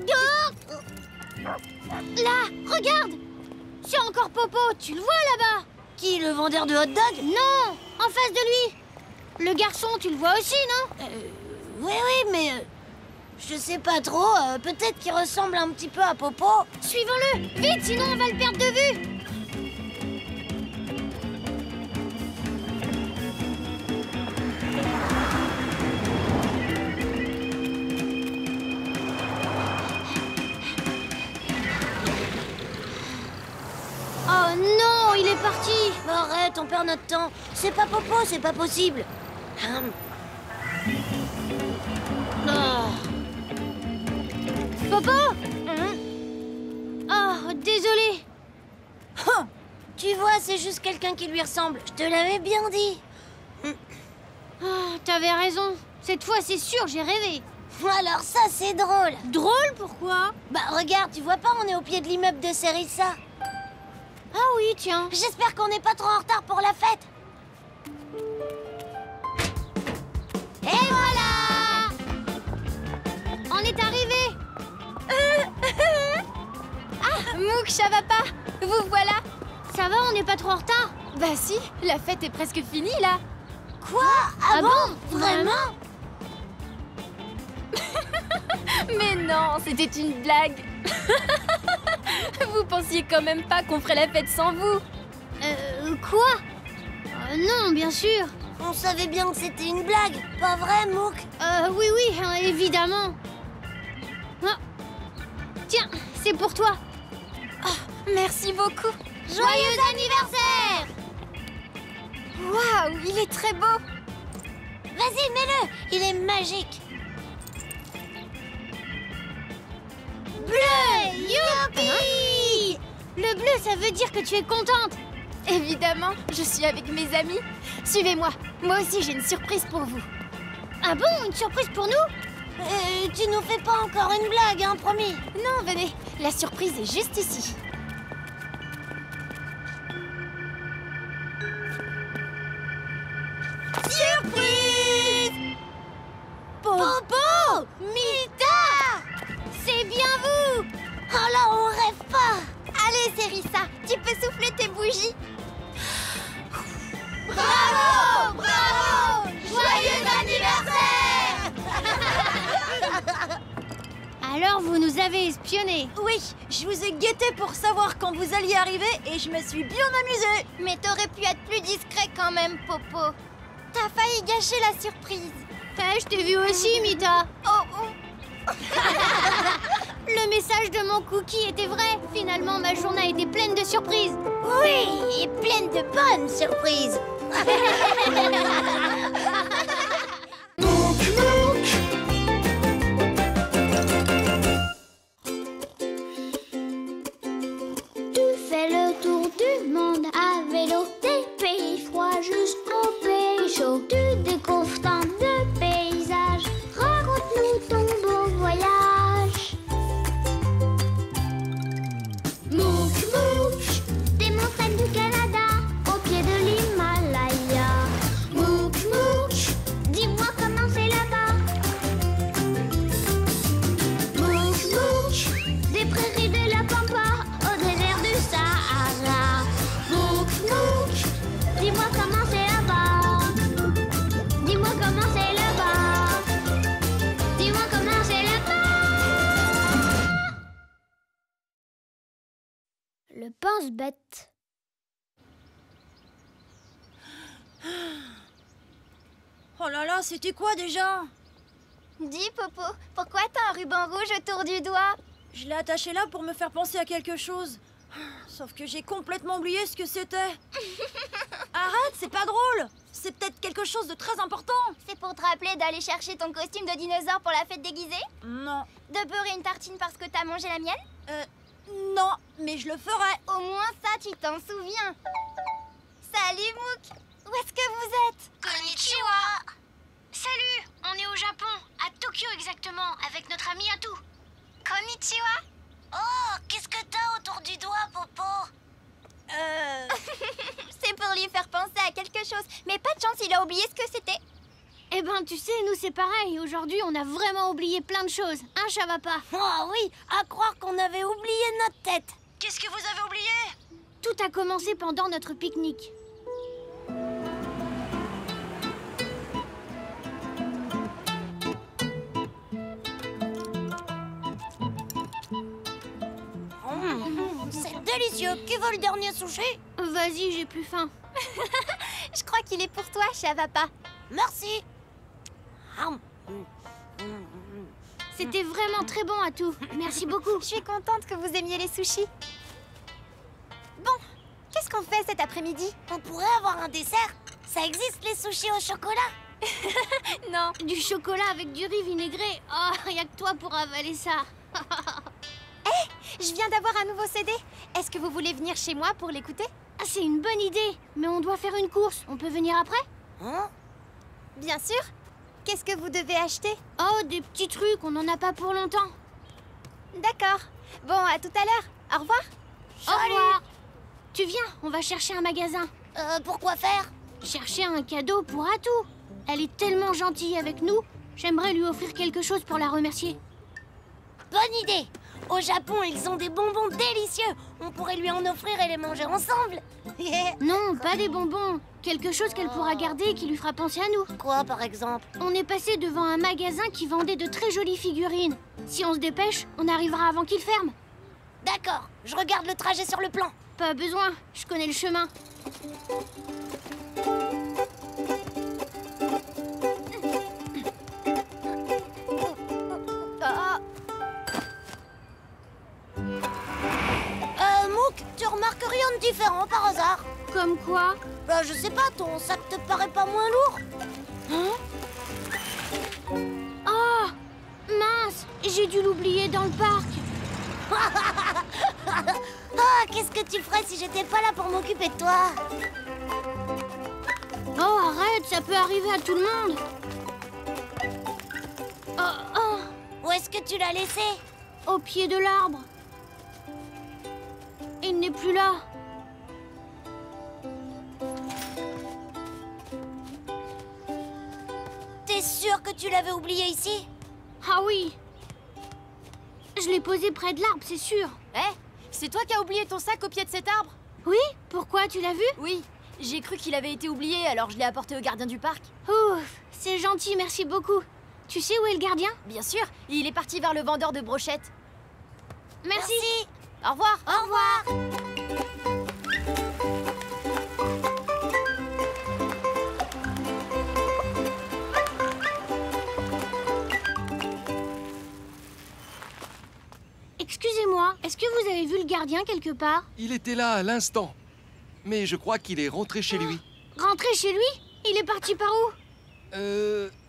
Là, regarde. C'est encore Popo, tu le vois là-bas? Qui, le vendeur de hot dog? Non, en face de lui. Le garçon, tu le vois aussi, non? Oui, mais... je sais pas trop, peut-être qu'il ressemble un petit peu à Popo. Suivons-le, vite, sinon on va le perdre de vue. Oh non, il est parti. Arrête, on perd notre temps. C'est pas Popo, c'est pas possible. Popo? Oh, désolé. Tu vois, c'est juste quelqu'un qui lui ressemble. Je te l'avais bien dit. Oh, t'avais raison. Cette fois, c'est sûr, j'ai rêvé. Alors ça, c'est drôle. Drôle, pourquoi? Bah regarde, tu vois pas, on est au pied de l'immeuble de Sérissa. Ah oui, tiens. J'espère qu'on n'est pas trop en retard pour la fête. Et voilà! On est arrivé. Ah, Mouk, ça va pas? Vous voilà. Ça va, on n'est pas trop en retard? Bah si, la fête est presque finie, là. Quoi? Ah bon? Vraiment? Mais non, c'était une blague. Vous pensiez quand même pas qu'on ferait la fête sans vous? Quoi? Non, bien sûr. On savait bien que c'était une blague, pas vrai, Mouk? Oui, évidemment. Ah. Tiens, c'est pour toi. Oh, merci beaucoup. Joyeux anniversaire! Waouh, il est très beau. Vas-y, mets-le, il est magique. Bleu, youpi! Le bleu, ça veut dire que tu es contente. Évidemment, je suis avec mes amis. Suivez-moi, moi aussi j'ai une surprise pour vous. Ah bon, une surprise pour nous? Tu nous fais pas encore une blague, hein, promis? Non, venez, la surprise est juste ici. Surprise! Popo! Mita! C'est bien vous! Oh là, on rêve pas! Allez, Sérissa, tu peux souffler tes bougies. Bravo! Bravo! Joyeux anniversaire! Alors, vous nous avez espionnés? Oui, je vous ai guetté pour savoir quand vous alliez arriver et je me suis bien amusée. Mais t'aurais pu être plus discret quand même, Popo. T'as failli gâcher la surprise. Je t'ai vu aussi, Mita. Le message de mon cookie était vrai. Finalement, ma journée a été pleine de surprises. Oui, et pleine de bonnes surprises. Tu fais le tour du monde à vélo, des pays froids jusqu'aux pays chauds. Tu découvres tant de paysages. Raconte-nous ton beau voyage. Mouk, Mouk, des montagnes du Canada au pied de l'Himalaya. Mouk, Mouk, dis-moi comment c'est là-bas. Mouk, Mouk, des prairies de la Pampa au désert du Sahara. Mouk, Mouk, dis-moi comment c'est là-bas. Dis-moi comment c'est là-bas. Dis-moi comment c'est là-bas. Le pense-bête. Oh là là, c'était quoi déjà? Dis, Popo, pourquoi t'as un ruban rouge autour du doigt? Je l'ai attaché là pour me faire penser à quelque chose. Sauf que j'ai complètement oublié ce que c'était. Arrête, c'est pas drôle. C'est peut-être quelque chose de très important. C'est pour te rappeler d'aller chercher ton costume de dinosaure pour la fête déguisée? Non. De beurrer une tartine parce que t'as mangé la mienne? Non, mais je le ferai. Au moins ça, tu t'en souviens. Salut, Mouk. Où est-ce que vous êtes? Konnichiwa! Salut, on est au Japon, à Tokyo exactement, avec notre ami Atu. faire penser à quelque chose. Mais pas de chance, il a oublié ce que c'était. Eh ben, tu sais, nous c'est pareil. Aujourd'hui, on a vraiment oublié plein de choses. Hein, Chavapa? Oh oui, à croire qu'on avait oublié notre tête. Qu'est-ce que vous avez oublié? Tout a commencé pendant notre pique-nique. C'est délicieux. Qui veut le dernier sushi? Vas-y, j'ai plus faim. Je crois qu'il est pour toi, Chavapa. Merci. C'était vraiment très bon, Atou. Merci beaucoup. Je suis contente que vous aimiez les sushis. Bon, qu'est-ce qu'on fait cet après-midi? On pourrait avoir un dessert. Ça existe, les sushis au chocolat? Non, du chocolat avec du riz vinaigré. Oh, y a que toi pour avaler ça. Je viens d'avoir un nouveau CD. Est-ce que vous voulez venir chez moi pour l'écouter? Ah, c'est une bonne idée. Mais on doit faire une course. On peut venir après? Hein? Bien sûr. Qu'est-ce que vous devez acheter? Oh, des petits trucs. On n'en a pas pour longtemps. D'accord. Bon, à tout à l'heure. Au revoir. Au revoir. Tu viens, on va chercher un magasin. Pourquoi faire? Chercher un cadeau pour Atou. Elle est tellement gentille avec nous. J'aimerais lui offrir quelque chose pour la remercier. Bonne idée. Au Japon, ils ont des bonbons délicieux. On pourrait lui en offrir et les manger ensemble. Non, pas des bonbons. Quelque chose qu'elle pourra garder et qui lui fera penser à nous. Quoi, par exemple? On est passé devant un magasin qui vendait de très jolies figurines. Si on se dépêche, on arrivera avant qu'il ferme. D'accord, je regarde le trajet sur le plan. Pas besoin, je connais le chemin. Mouk, tu remarques rien de différent par hasard? Comme quoi? Je sais pas, ton sac te paraît pas moins lourd? Oh, mince, j'ai dû l'oublier dans le parc. Ah, qu'est-ce que tu ferais si j'étais pas là pour m'occuper de toi? Oh, arrête, ça peut arriver à tout le monde. Où est-ce que tu l'as laissé? Au pied de l'arbre. Il n'est plus là. T'es sûr que tu l'avais oublié ici? Ah oui. Je l'ai posé près de l'arbre, c'est sûr. C'est toi qui as oublié ton sac au pied de cet arbre? Oui? Pourquoi? Tu l'as vu? Oui, j'ai cru qu'il avait été oublié, alors je l'ai apporté au gardien du parc. Ouf, c'est gentil, merci beaucoup. Tu sais où est le gardien? Bien sûr, il est parti vers le vendeur de brochettes. Merci. Au revoir. Au revoir. Excusez-moi, est-ce que vous avez vu le gardien quelque part? Il était là à l'instant. Mais je crois qu'il est rentré chez lui. Rentré chez lui? Il est parti par où?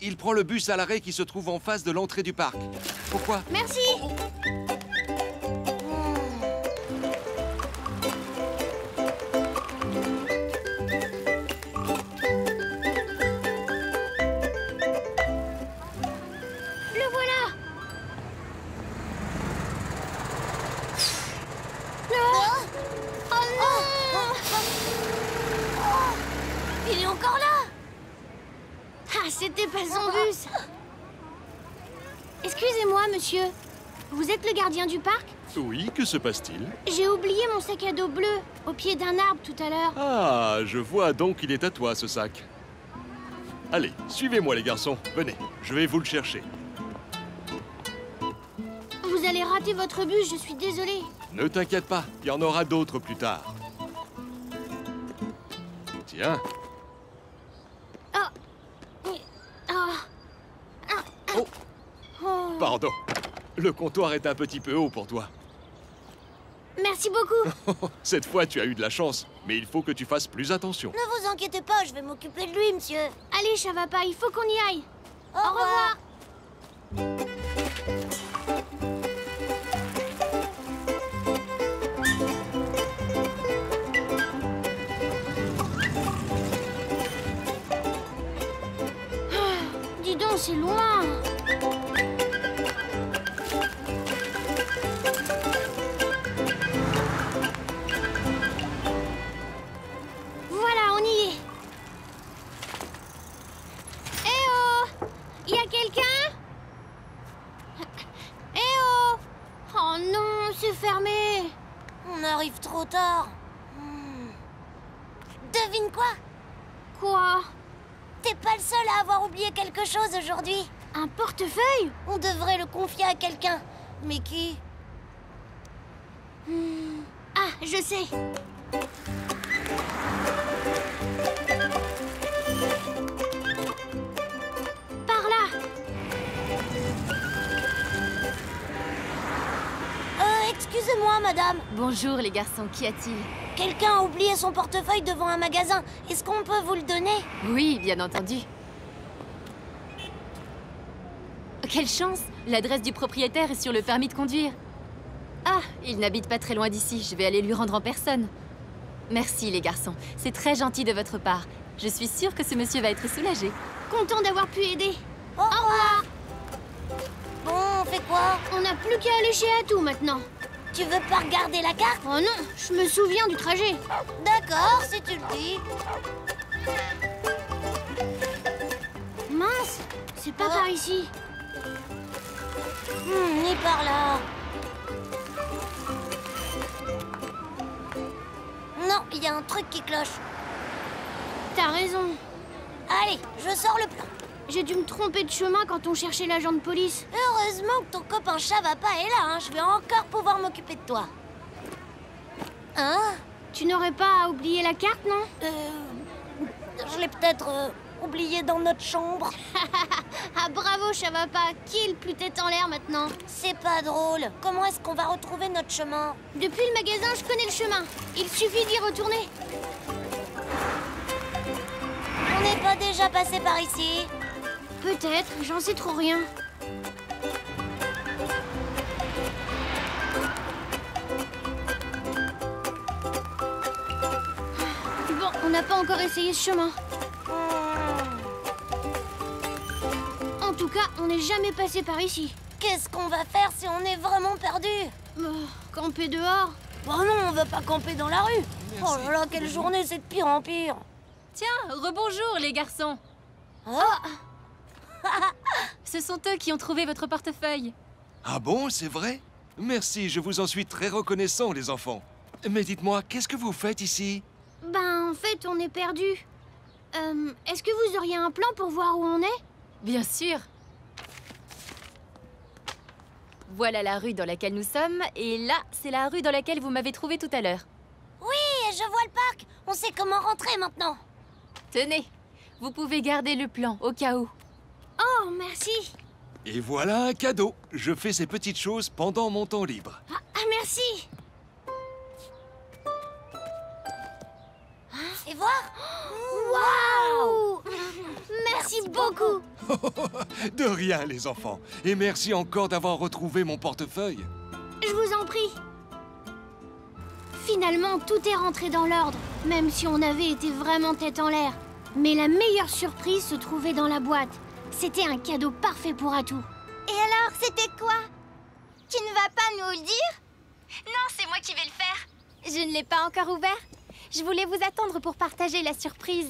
Il prend le bus à l'arrêt qui se trouve en face de l'entrée du parc. Pourquoi? Merci. Le voilà. Oh non! Il est encore là! Ah, c'était pas son bus. Excusez-moi, monsieur. Vous êtes le gardien du parc? Oui, que se passe-t-il? J'ai oublié mon sac à dos bleu au pied d'un arbre tout à l'heure. Ah, je vois donc qu'il est à toi, ce sac. Allez, suivez-moi les garçons. Venez, je vais vous le chercher. Vous allez rater votre bus, je suis désolée. Ne t'inquiète pas, il y en aura d'autres plus tard. Tiens. Oh. Pardon. Le comptoir est un petit peu haut pour toi. Merci beaucoup. Cette fois, tu as eu de la chance, mais il faut que tu fasses plus attention. Ne vous inquiétez pas, je vais m'occuper de lui, monsieur. Allez, Chavapa, il faut qu'on y aille. Au revoir. Dis donc, c'est loin. Voilà, on y est. Y a quelqu'un? Eh oh! Oh non, c'est fermé. On arrive trop tard. Devine quoi? Quoi? T'es pas le seul à avoir oublié quelque chose aujourd'hui. Un portefeuille? On devrait le confier à quelqu'un. Mais qui? Ah, je sais. Par là. Excusez-moi, madame. Bonjour les garçons, qu'y a-t-il? Quelqu'un a oublié son portefeuille devant un magasin. Est-ce qu'on peut vous le donner? Oui, bien entendu. Quelle chance! L'adresse du propriétaire est sur le permis de conduire. Ah, il n'habite pas très loin d'ici. Je vais aller lui rendre en personne. Merci les garçons, c'est très gentil de votre part. Je suis sûre que ce monsieur va être soulagé. Content d'avoir pu aider. Au revoir. Bon, on fait quoi? On n'a plus qu'à aller chez Atou maintenant. Tu veux pas regarder la carte? Oh non, je me souviens du trajet. D'accord, si tu le dis. Mince, c'est pas par ici. Ni par là. Non, il y a un truc qui cloche. T'as raison. Allez, je sors le plan. J'ai dû me tromper de chemin quand on cherchait l'agent de police. Heureusement que ton copain Chavapa est là, hein. Je vais encore pouvoir m'occuper de toi. Hein? Tu n'aurais pas oublié la carte, non? Je l'ai peut-être oublié dans notre chambre. Ah bravo, Chavapa. Qui est le plus tête en l'air maintenant? C'est pas drôle. Comment est-ce qu'on va retrouver notre chemin? Depuis le magasin, je connais le chemin. Il suffit d'y retourner. On n'est pas déjà passé par ici? Peut-être, j'en sais trop rien. Bon, on n'a pas encore essayé ce chemin. En tout cas, on n'est jamais passé par ici. Qu'est-ce qu'on va faire si on est vraiment perdu? Camper dehors? Oh non, on veut pas camper dans la rue. Merci. Oh là là, quelle journée, c'est de pire en pire. Tiens, rebonjour les garçons. Oh. Ce sont eux qui ont trouvé votre portefeuille. Ah bon, c'est vrai? Merci, je vous en suis très reconnaissant, les enfants. Mais dites-moi, qu'est-ce que vous faites ici? Ben, en fait, on est perdus. Est-ce que vous auriez un plan pour voir où on est? Bien sûr. Voilà la rue dans laquelle nous sommes, et là, c'est la rue dans laquelle vous m'avez trouvé tout à l'heure. Oui, je vois le parc. On sait comment rentrer maintenant. Tenez, vous pouvez garder le plan, au cas où. Oh, merci. Et voilà un cadeau. Je fais ces petites choses pendant mon temps libre. Ah, merci. Fais voir. Waouh! Merci beaucoup. De rien, les enfants. Et merci encore d'avoir retrouvé mon portefeuille. Je vous en prie. Finalement, tout est rentré dans l'ordre, même si on avait été vraiment tête en l'air. Mais la meilleure surprise se trouvait dans la boîte. C'était un cadeau parfait pour Atou. Et alors, c'était quoi? Tu ne vas pas nous le dire? Non, c'est moi qui vais le faire. Je ne l'ai pas encore ouvert. Je voulais vous attendre pour partager la surprise.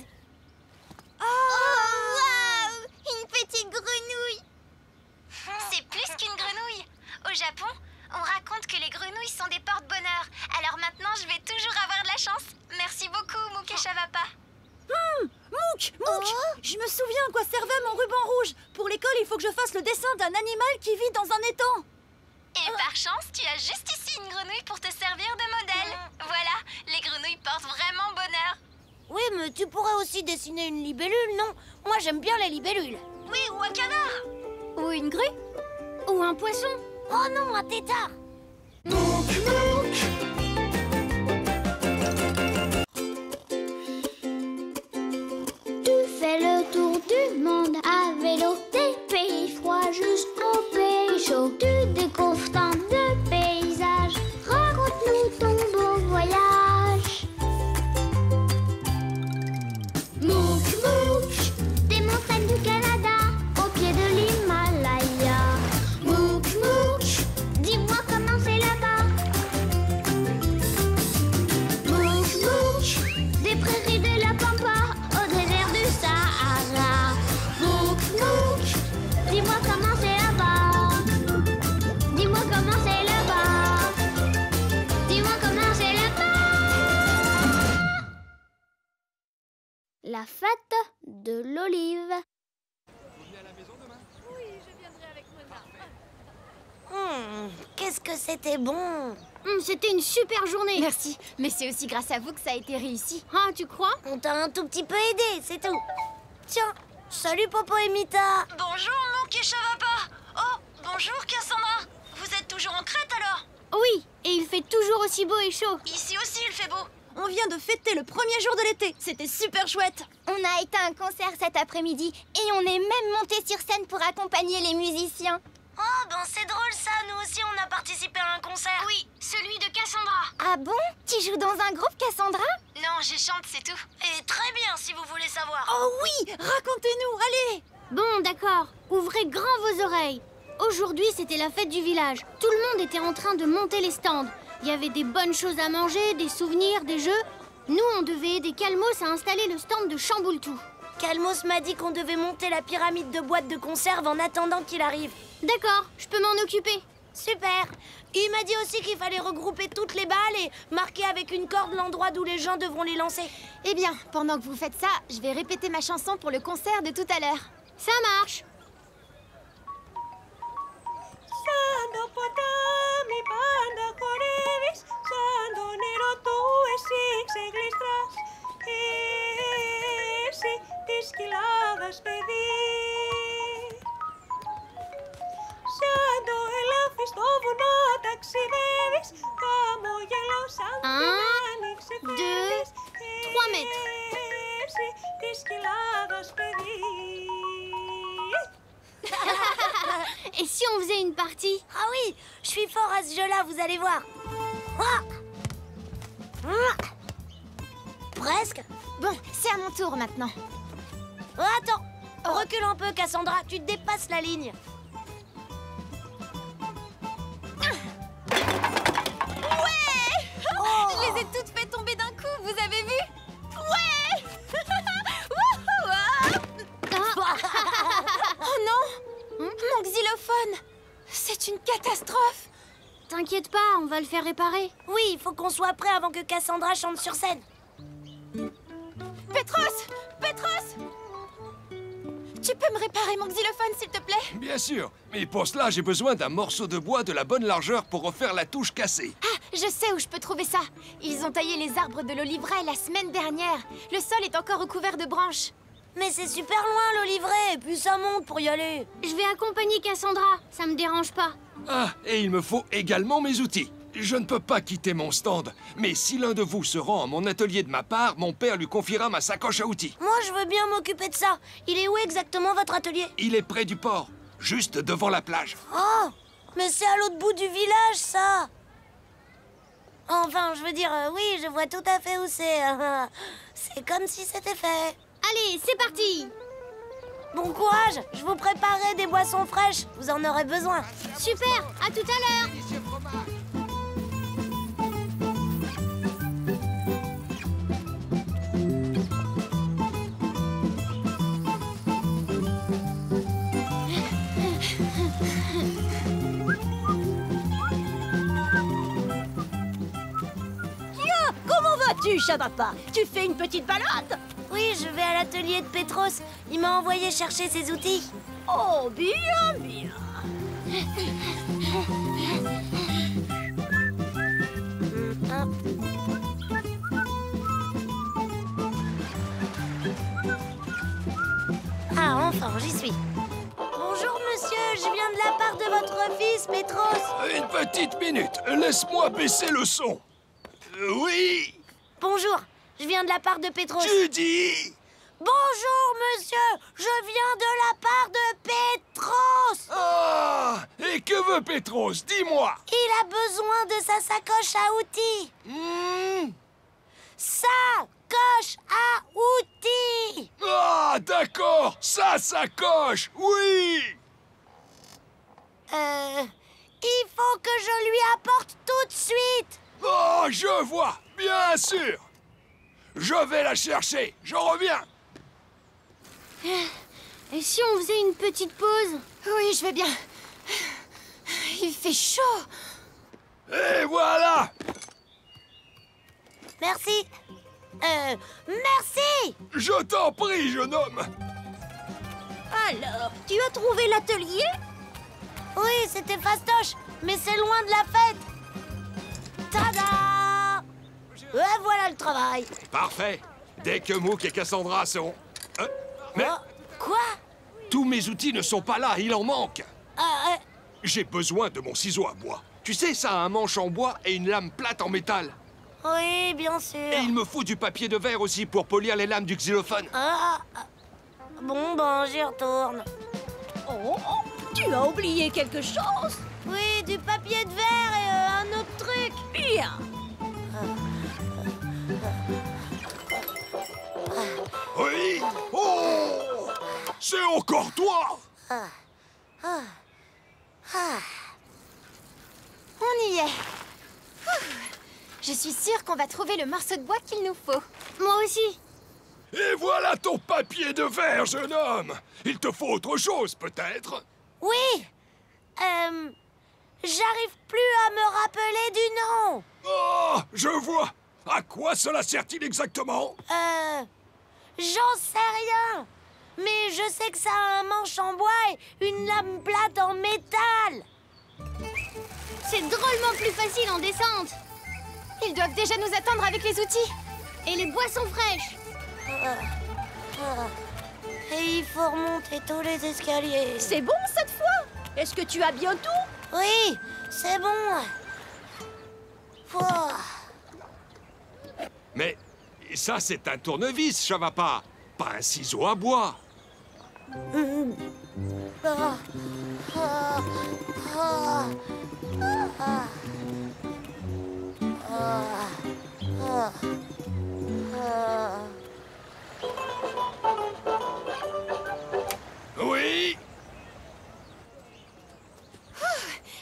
Oh, waouh! Une petite grenouille! C'est plus qu'une grenouille. Au Japon, on raconte que les grenouilles sont des porte-bonheur. Alors maintenant, je vais toujours avoir de la chance. Merci beaucoup, Mouk et Chavapa. Mouk! Je me souviens à quoi servait mon ruban rouge. Pour l'école, il faut que je fasse le dessin d'un animal qui vit dans un étang. Et par chance, tu as juste ici une grenouille pour te servir de modèle. Voilà, les grenouilles portent vraiment bonheur. Oui, mais tu pourrais aussi dessiner une libellule, non? Moi, j'aime bien les libellules. Oui, ou un canard. Ou une grue. Ou un poisson. Oh non, un tétard. Mouk, Mouk. Tu fais le tour du monde à vélo, des pays froids jusqu'aux pays chauds. Tu découvres tant de paysages, raconte-nous ton beau voyage. Mouk, Mouk, des montagnes du Canada, au pied de l'Himalaya. Mouk, Mouk, dis-moi comment c'est là-bas. la fête de l'olive. Qu'est-ce que c'était bon! C'était une super journée. Merci, mais c'est aussi grâce à vous que ça a été réussi. Ah, tu crois? On t'a un tout petit peu aidé, c'est tout. Tiens, salut Popo et Mita. Bonjour, Mouk et Chavapa. Oh, bonjour, Cassandra. Vous êtes toujours en Crète, alors? Oui, et il fait toujours aussi beau et chaud. Ici aussi, il fait beau. On vient de fêter le premier jour de l'été. C'était super chouette. On a été à un concert cet après-midi et on est même monté sur scène pour accompagner les musiciens. Oh, ben c'est drôle ça, nous aussi on a participé à un concert. Oui, celui de Cassandra. Ah bon? Tu joues dans un groupe, Cassandra? Non, je chante, c'est tout. Et très bien si vous voulez savoir. Oh oui, racontez-nous, allez. Bon, d'accord. Ouvrez grand vos oreilles. Aujourd'hui, c'était la fête du village. Tout le monde était en train de monter les stands. Il y avait des bonnes choses à manger, des souvenirs, des jeux. Nous, on devait aider Calmos à installer le stand de Chamboultou. Calmos m'a dit qu'on devait monter la pyramide de boîtes de conserve en attendant qu'il arrive. D'accord, je peux m'en occuper. Super. Il m'a dit aussi qu'il fallait regrouper toutes les balles et marquer avec une corde l'endroit d'où les gens devront les lancer. Eh bien, pendant que vous faites ça, je vais répéter ma chanson pour le concert de tout à l'heure. Ça marche. Un, 2, 3 mètres. Et si on faisait une partie? Ah oui, je suis fort à ce jeu-là, vous allez voir. Ah. Presque. Bon, c'est à mon tour maintenant. Oh, attends, recule un peu, Cassandra, tu dépasses la ligne. Je les ai toutes fait tomber d'un coup, vous avez vu? Ouais. Oh non, mon xylophone. C'est une catastrophe. T'inquiète pas, on va le faire réparer. Oui, il faut qu'on soit prêt avant que Cassandra chante sur scène. Pétros! Pétros! Tu peux me réparer mon xylophone, s'il te plaît? Bien sûr, mais pour cela, j'ai besoin d'un morceau de bois de la bonne largeur pour refaire la touche cassée. Ah, je sais où je peux trouver ça. Ils ont taillé les arbres de l'oliveraie la semaine dernière. Le sol est encore recouvert de branches. Mais c'est super loin, l'oliveraie, et puis ça monte pour y aller. Je vais accompagner Cassandra, ça me dérange pas. Ah, et il me faut également mes outils. Je ne peux pas quitter mon stand, mais si l'un de vous se rend à mon atelier de ma part, mon père lui confiera ma sacoche à outils. Moi, je veux bien m'occuper de ça. Il est où exactement, votre atelier? Il est près du port, juste devant la plage. Oh, mais c'est à l'autre bout du village, ça. Enfin, je veux dire, oui, je vois tout à fait où c'est. C'est comme si c'était fait. Allez, c'est parti. Bon courage, je vous préparerai des boissons fraîches. Vous en aurez besoin. Super, à tout à l'heure. Comment vas-tu, Chavapa? Tu fais une petite balade? Oui, je vais à l'atelier de Pétros. Il m'a envoyé chercher ses outils. Oh, bien, bien. Ah, enfin, j'y suis. Bonjour, monsieur. Je viens de la part de votre fils, Pétros. Une petite minute, laisse-moi baisser le son. Oui. Bonjour, je viens de la part de Pétros. Judy. Bonjour, monsieur. Je viens de la part de Pétros. Ah, et que veut Pétros? Dis-moi. Il a besoin de sa sacoche à outils. Sacoche à outils. Ah, d'accord, ça sacoche, oui. Il faut que je lui apporte tout de suite. Oh, je vois, bien sûr. Je vais la chercher, je reviens. Et si on faisait une petite pause? Oui, je vais bien. Il fait chaud. Et voilà. Merci. Merci! Je t'en prie, jeune homme. Alors, tu as trouvé l'atelier? Oui, c'était fastoche, mais c'est loin de la fête. Tada! Et voilà le travail. Parfait. Dès que Mook et Cassandra sont... mais Quoi? tous mes outils ne sont pas là, il en manque. J'ai besoin de mon ciseau à bois. Tu sais, ça a un manche en bois et une lame plate en métal. Oui, bien sûr. Et il me faut du papier de verre aussi pour polir les lames du xylophone. Bon, ben, j'y retourne. Oh, tu as oublié quelque chose? Oui, du papier de verre et un autre truc. Bien. Oui. Oh! C'est encore toi! On y est. Je suis sûre qu'on va trouver le morceau de bois qu'il nous faut. Moi aussi. Et voilà ton papier de verre, jeune homme. Il te faut autre chose, peut-être? Oui. J'arrive plus à me rappeler du nom. Oh, je vois. À quoi cela sert-il exactement? J'en sais rien. Mais je sais que ça a un manche en bois et une lame plate en métal. C'est drôlement plus facile en descente. Ils doivent déjà nous attendre avec les outils. Et les boissons fraîches. Et il faut remonter tous les escaliers. C'est bon cette fois? Est-ce que tu as bien tout? Oui, c'est bon. Mais ça, c'est un tournevis, Chavapa, pas un ciseau à bois. Oui.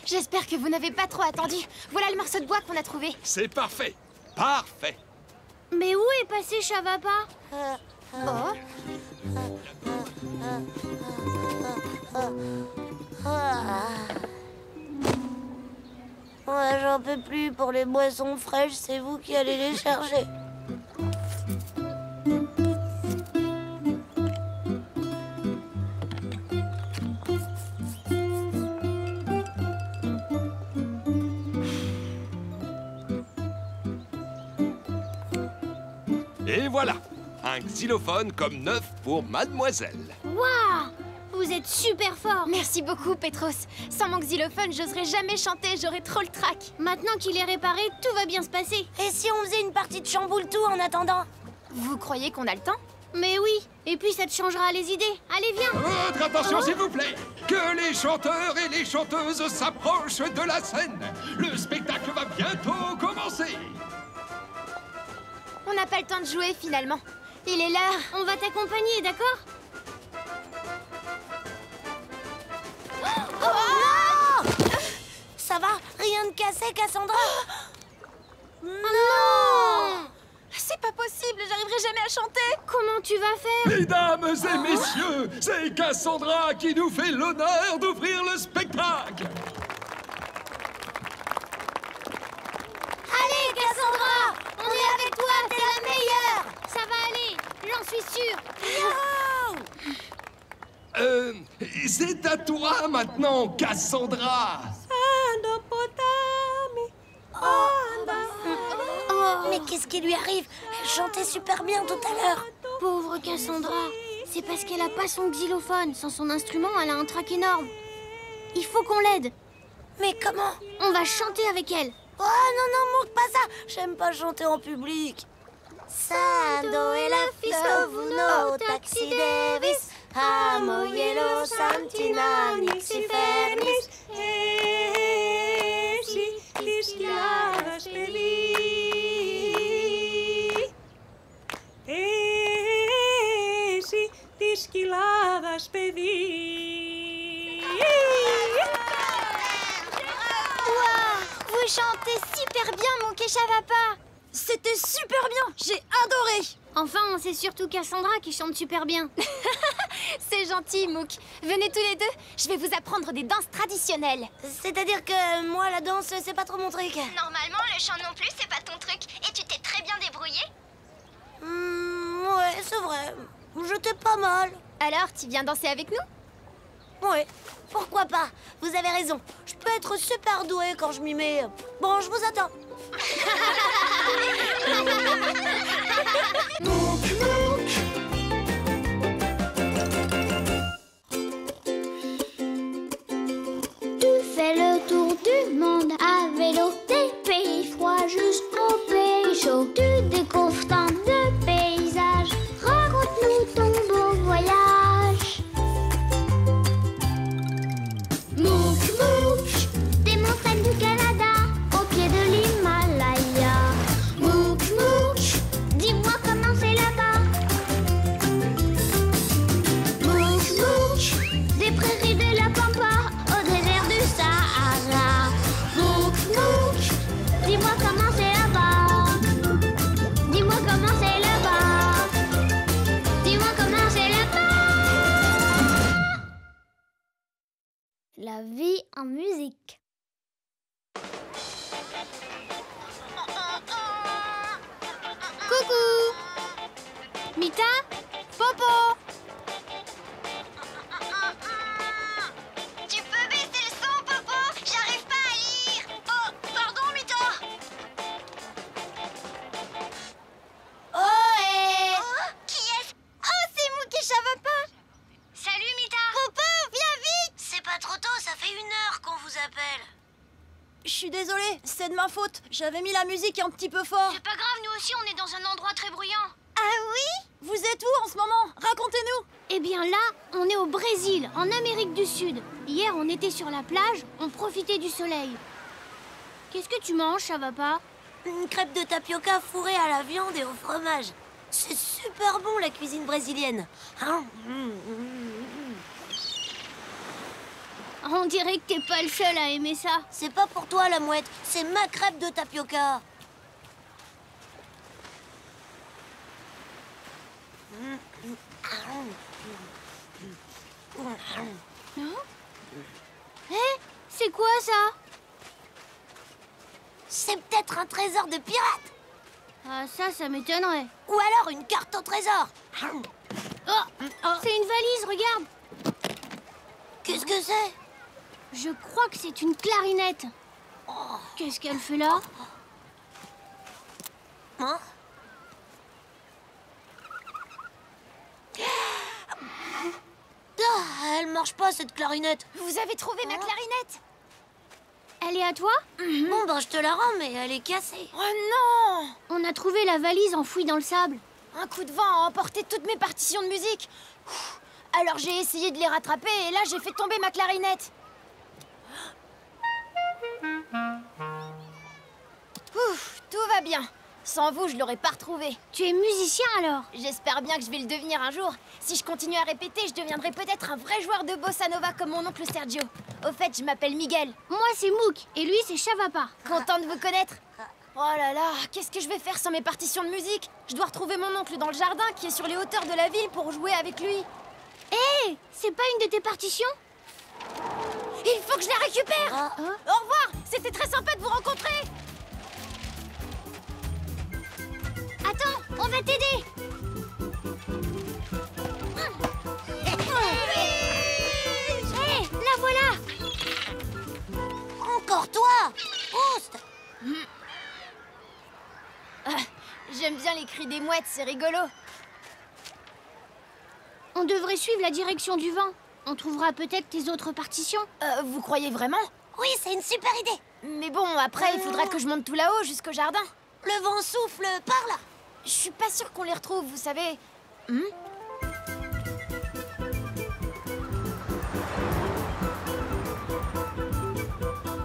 J'espère que vous n'avez pas trop attendu. Voilà le morceau de bois qu'on a trouvé. C'est parfait. Parfait. Mais où est passé Chavapa? Ouais, j'en peux plus. Pour les boissons fraîches, c'est vous qui allez les chercher. Et voilà, un xylophone comme neuf pour mademoiselle. Waouh! Vous êtes super fort! Merci beaucoup, Petros. Sans mon xylophone, j'oserais jamais chanter, j'aurais trop le trac. Maintenant qu'il est réparé, tout va bien se passer. Et si on faisait une partie de chamboule-tout en attendant? Vous croyez qu'on a le temps? Mais oui, et puis ça te changera les idées. Allez, viens! Votre attention, s'il vous plaît. Que les chanteurs et les chanteuses s'approchent de la scène. Le spectacle va bientôt commencer. On n'a pas le temps de jouer, finalement. Il est l'heure. On va t'accompagner, d'accord? Oh non! Ça va? Rien de cassé, Cassandra? Non! C'est pas possible, j'arriverai jamais à chanter. Comment tu vas faire? Mesdames et messieurs, c'est Cassandra qui nous fait l'honneur d'ouvrir le spectacle. Allez, Cassandra! On est avec toi, t'es la meilleure! Ça va aller, j'en suis sûre. C'est à toi maintenant, Cassandra. Oh, mais qu'est-ce qui lui arrive? Elle chantait super bien tout à l'heure. Pauvre Cassandra, c'est parce qu'elle a pas son xylophone. Sans son instrument, elle a un trac énorme. Il faut qu'on l'aide. Mais comment? On va chanter avec elle. Oh non, manque pas ça. J'aime pas chanter en public. Sando e la fisto vuno taxi devis amo yellow santina nixi fernis esi disquiadas peli esi disquiadas pedi. Wow, vous chantez super bien, mon Chavapa. C'était super bien, j'ai adoré. Enfin, c'est surtout Cassandra qui chante super bien. C'est gentil, Mook. Venez tous les deux, je vais vous apprendre des danses traditionnelles. C'est-à-dire que moi, la danse, c'est pas trop mon truc. Normalement, le chant non plus, c'est pas ton truc. Et tu t'es très bien débrouillé. Ouais, c'est vrai. J'étais pas mal. Alors, tu viens danser avec nous? Ouais, pourquoi pas? Vous avez raison. Je peux être super douée quand je m'y mets. Bon, je vous attends. Mouk, mouk. Tu fais le tour du monde à vélo, des pays froids jusqu'aux pays chauds. Tu découvres tant de paysages, raconte-nous ton beau voyage. Mouk, mouk, des montagnes du Canada, au pied de l'Himalaya. Mouk, mouk, dis-moi comment c'est là-bas. Mouk, mouk, des prairies de la Pampa, au désert du Sahara. Mouk, mouk, dis-moi comment c'est là-bas. Dis-moi comment c'est là-bas. Dis-moi comment c'est là-bas. La vie en musique. Coucou! Mita? Popo? Tu peux baisser le son, Popo? J'arrive pas à lire. Oh, pardon, Mita. Qui est-ce? Oh, c'est Mouk et Chavapa. Salut, Mita. Popo, viens vite. C'est pas trop tôt, ça fait 1 heure qu'on vous appelle. Je suis désolée, c'est de ma faute. J'avais mis la musique un petit peu fort. C'est pas grave, nous aussi, on est dans un endroit très bruyant. Ah oui? Vous êtes où en ce moment? Racontez-nous. Eh bien là, on est au Brésil, en Amérique du Sud. Hier, on était sur la plage, on profitait du soleil. Qu'est-ce que tu manges, Chavapa? Une crêpe de tapioca fourrée à la viande et au fromage. C'est super bon, la cuisine brésilienne. On dirait que t'es pas le seul à aimer ça. C'est pas pour toi, la mouette. C'est ma crêpe de tapioca. C'est quoi ça? C'est peut-être un trésor de pirate. Ah, ça m'étonnerait. Ou alors une carte au trésor. Oh, c'est une valise, regarde. Qu'est-ce que c'est? Je crois que c'est une clarinette. Qu'est-ce qu'elle fait là? Hein? Ah, elle marche pas, cette clarinette. Vous avez trouvé ma clarinette? Elle est à toi? Bon, ben je te la rends, mais elle est cassée. Oh non! On a trouvé la valise enfouie dans le sable. Un coup de vent a emporté toutes mes partitions de musique. Alors j'ai essayé de les rattraper et là j'ai fait tomber ma clarinette. Ouf, tout va bien. Sans vous, je l'aurais pas retrouvée. Tu es musicien alors? J'espère bien que je vais le devenir un jour. Si je continue à répéter, je deviendrai peut-être un vrai joueur de bossa nova comme mon oncle Sergio. Au fait, je m'appelle Miguel. Moi c'est Mouk et lui c'est Chavapa. Content de vous connaître. Oh là là, qu'est-ce que je vais faire sans mes partitions de musique? Je dois retrouver mon oncle dans le jardin qui est sur les hauteurs de la ville pour jouer avec lui. Hé, c'est pas une de tes partitions? Il faut que je la récupère. Au revoir, c'était très sympa de vous rencontrer. Attends, on va t'aider. Hé, la voilà. Encore toi. Oust. J'aime bien les cris des mouettes, c'est rigolo. On devrait suivre la direction du vent. On trouvera peut-être tes autres partitions. Vous croyez vraiment? Oui, c'est une super idée. Mais bon, après, il faudra que je monte tout là-haut jusqu'au jardin. Le vent souffle par là. Je suis pas sûre qu'on les retrouve, vous savez.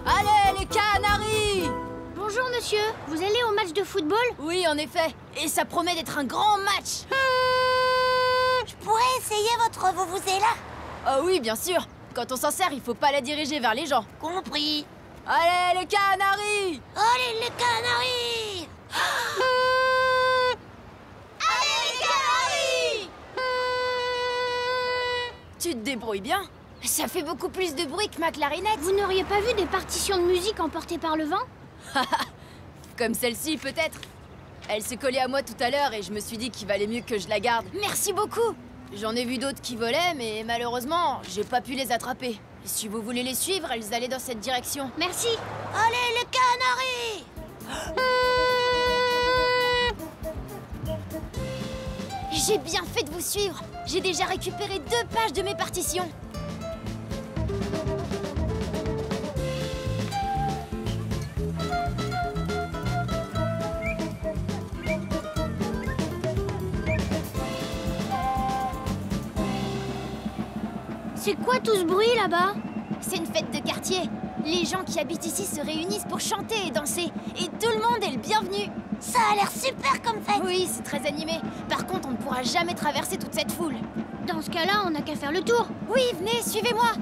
Allez, les canaris! Bonjour monsieur, vous allez au match de football? Oui, en effet. Et ça promet d'être un grand match. Je pourrais essayer votre vuvuzela? Oh oui, bien sûr. Quand on s'en sert, il faut pas la diriger vers les gens. Compris. Allez, les canaris! Allez, les canaris! Allez, les canaris! Tu te débrouilles bien. Ça fait beaucoup plus de bruit que ma clarinette. Vous n'auriez pas vu des partitions de musique emportées par le vent? Comme celle-ci, peut-être. Elle s'est collée à moi tout à l'heure et je me suis dit qu'il valait mieux que je la garde. Merci beaucoup. J'en ai vu d'autres qui volaient, mais malheureusement, j'ai pas pu les attraper. Et si vous voulez les suivre, elles allaient dans cette direction. Merci. Allez, le canari! J'ai bien fait de vous suivre. J'ai déjà récupéré 2 pages de mes partitions. C'est quoi tout ce bruit là-bas? C'est une fête de quartier. Les gens qui habitent ici se réunissent pour chanter et danser. Et tout le monde est le bienvenu. Ça a l'air super comme fête. Oui, c'est très animé. Par contre, on ne pourra jamais traverser toute cette foule. Dans ce cas-là, on n'a qu'à faire le tour. Oui, venez, suivez-moi.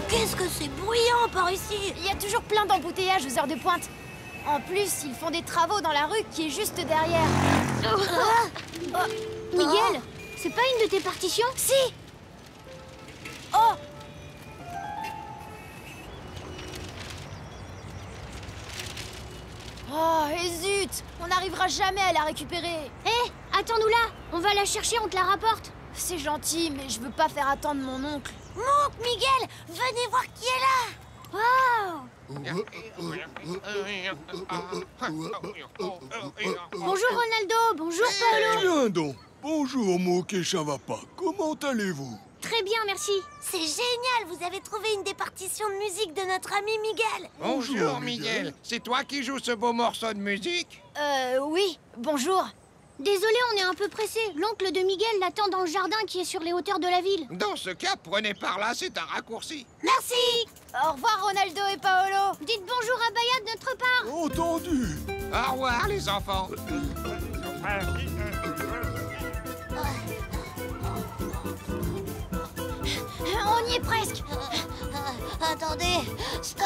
Qu'est-ce que c'est bruyant par ici? Il y a toujours plein d'embouteillages aux heures de pointe. En plus, ils font des travaux dans la rue qui est juste derrière. Miguel, c'est pas une de tes partitions? Si. Oh. Oh, et zut! On n'arrivera jamais à la récupérer. Hé, attends-nous là. On va la chercher, on te la rapporte. C'est gentil, mais je veux pas faire attendre mon oncle. Monk, Miguel, venez voir qui est là. Wow. Bonjour Ronaldo, bonjour Paolo. Tiens donc. Bonjour Mouk et Chavapa. Comment allez-vous? Très bien, merci. C'est génial, vous avez trouvé une des partitions de musique de notre ami Miguel. Bonjour Miguel. C'est toi qui joues ce beau morceau de musique? Oui, bonjour. Désolé, on est un peu pressé. L'oncle de Miguel l'attend dans le jardin qui est sur les hauteurs de la ville. Dans ce cas, prenez par là, c'est un raccourci. Merci. Au revoir Ronaldo et Paolo. Dites bonjour à Baya de notre part. Entendu. Au revoir les enfants. On y est presque. Attendez, stop.